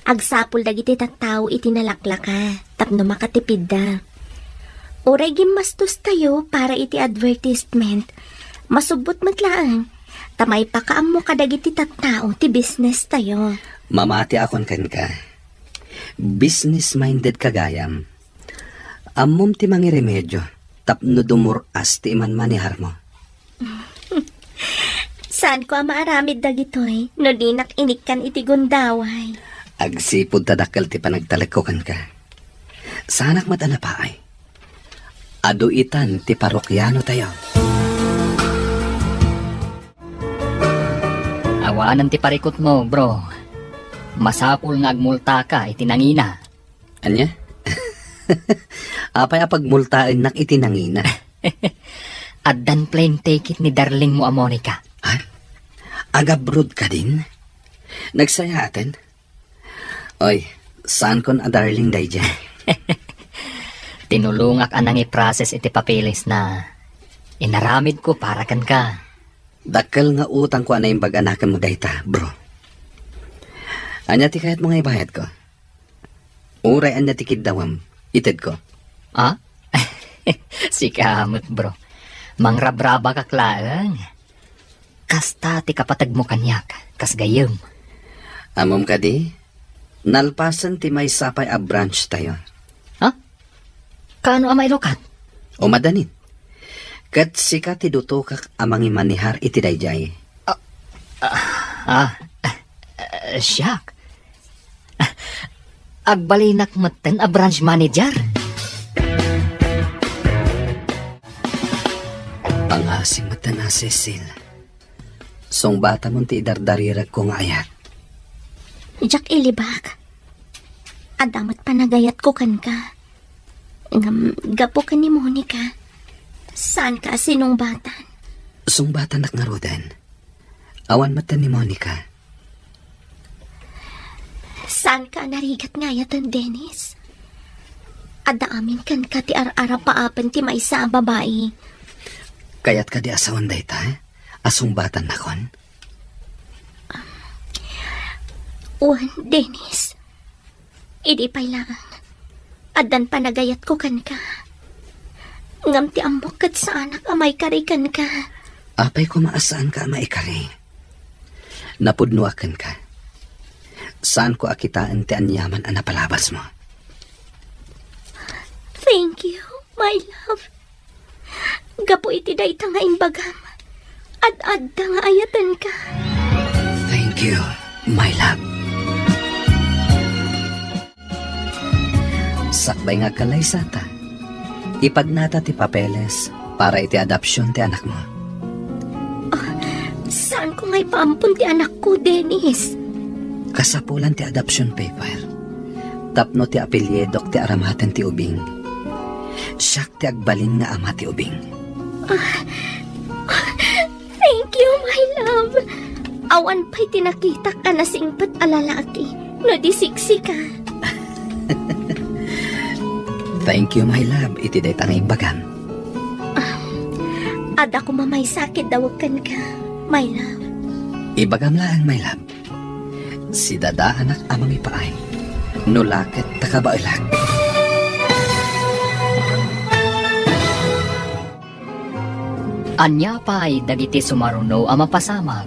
Agsapul dagiti tattao iti nalaklaka. Tapno makatipid da. Uray gimastos tayo para iti advertisement. Masubot matlaan. Tamay pakaam mo kadagiti tattao ti business tayo. Mamati akon ken ka. Business-minded kagayam. Amom ti mangi remedyo. Tapno dumuras ti iman manihar mo. Saan ko maaramid dagitoy? No dinak inikkan iti gundaway. Agsipod tadakkel ti panagtalikokan ka. Sanak matanapaay. Ado itan ti parokyano tayo. Awaanan ti parikot mo, bro. Masapul nga agmulta ka, itinangina. Anya? Apay apagmultain nak itinangina. Addan plain take it ni darling mo a Monica. Ha? Agabrod ka din? Nagsaya atin? Oy, saan kon a darling day dyan? Tinulungak anang i-process iti papilis na inaramid ko para kan ka. Dakkel nga utang ko anay pag-anakan mo dayta, bro. Anya ti kahit mga ibayad ko. Uray anya ti kidawam, ited ko. Ah? Si kamot, bro. Mangrabraba ka klaang. Kasta ti kapatag mo kanyak, kas gayem. Amom ka di, nalpasan ti may sapay a branch tayo. Kano amay lokat? O madanin. Kat sika ti dutukak amang imanihar iti dayjay. Siyak. Agbalinak maten a branch manager. Pangasing mata na, Cecil. Song bata mong ti idardarirag ko nga ayat. Jack ilibak. Adamat panagayat ko kan ka. Gapo ka ni Monica. Saan ka sinong batan? Song bata nak nga rodan. Awan mata ni Monica. Saan ka narigat nga yatan, Dennis? Ada amin kan ka ti ar-ara paapan ti maysa a babae. Kayat ka di asawan dayta, asong batan nakon. Uwan, Dennis. Idi pa'y lang. Adan panagayat ko kan ka. Ngam ti ambok kat sa anak amay karikan ka. Apay ko maasaan ka maikari. Napudnuakan ka. Saan ko akitaan ti anyaman ang napalabas mo? Thank you, my love. Gapo iti dayta nga imbagam. Ad-adda nga ayatan ka. Thank you, my love. Sakbay nga kalay sata. Ipagnata ti papeles para iti adopsyon ti anak mo. Saan ko nga'y paampun ti anak ko, Dennis? Kasapulan ti adoption paper. Tapno ti apelyedok ti aramaten ti ubing. Siyak ti agbalin nga ama ti ubing. Thank you, my love. Awan pa'y tinakita ka na singpat alalaki. No di siksi ka. Thank you, my love. Iti day tanging bagam. Ada ko mamay sakit dawakan ka, my love. Ibagam lang, my love. Si dada anak amang ipaay. Nulaket takabailag. Anya pa'y dagiti sumaruno ang mapasamag.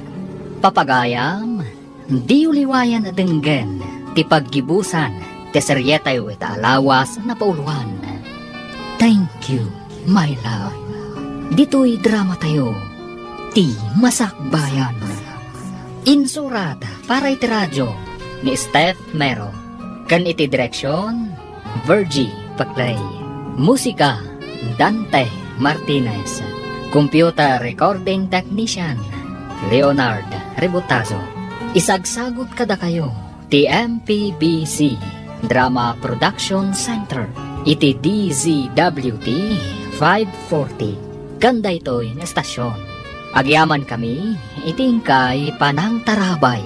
Papagayam, di uliwayan denggen, ti paggibusan, ti seryetay o alawas na pauluan. Thank you, my love. Dito'y drama tayo, ti Masakbayan. Insurat para iti radyo ni Steph Mero. Kan iti direksyon, Virgie Paclay. Musika, Dante Martinez. Computer Recording Technician, Leonard Rebutazo. Isagsagot kada kayo, ti MPBC Drama Production Center. Iti DZWT 540. Ganda ito'y na estasyon. Agyaman kami, itingkay panang tarabay.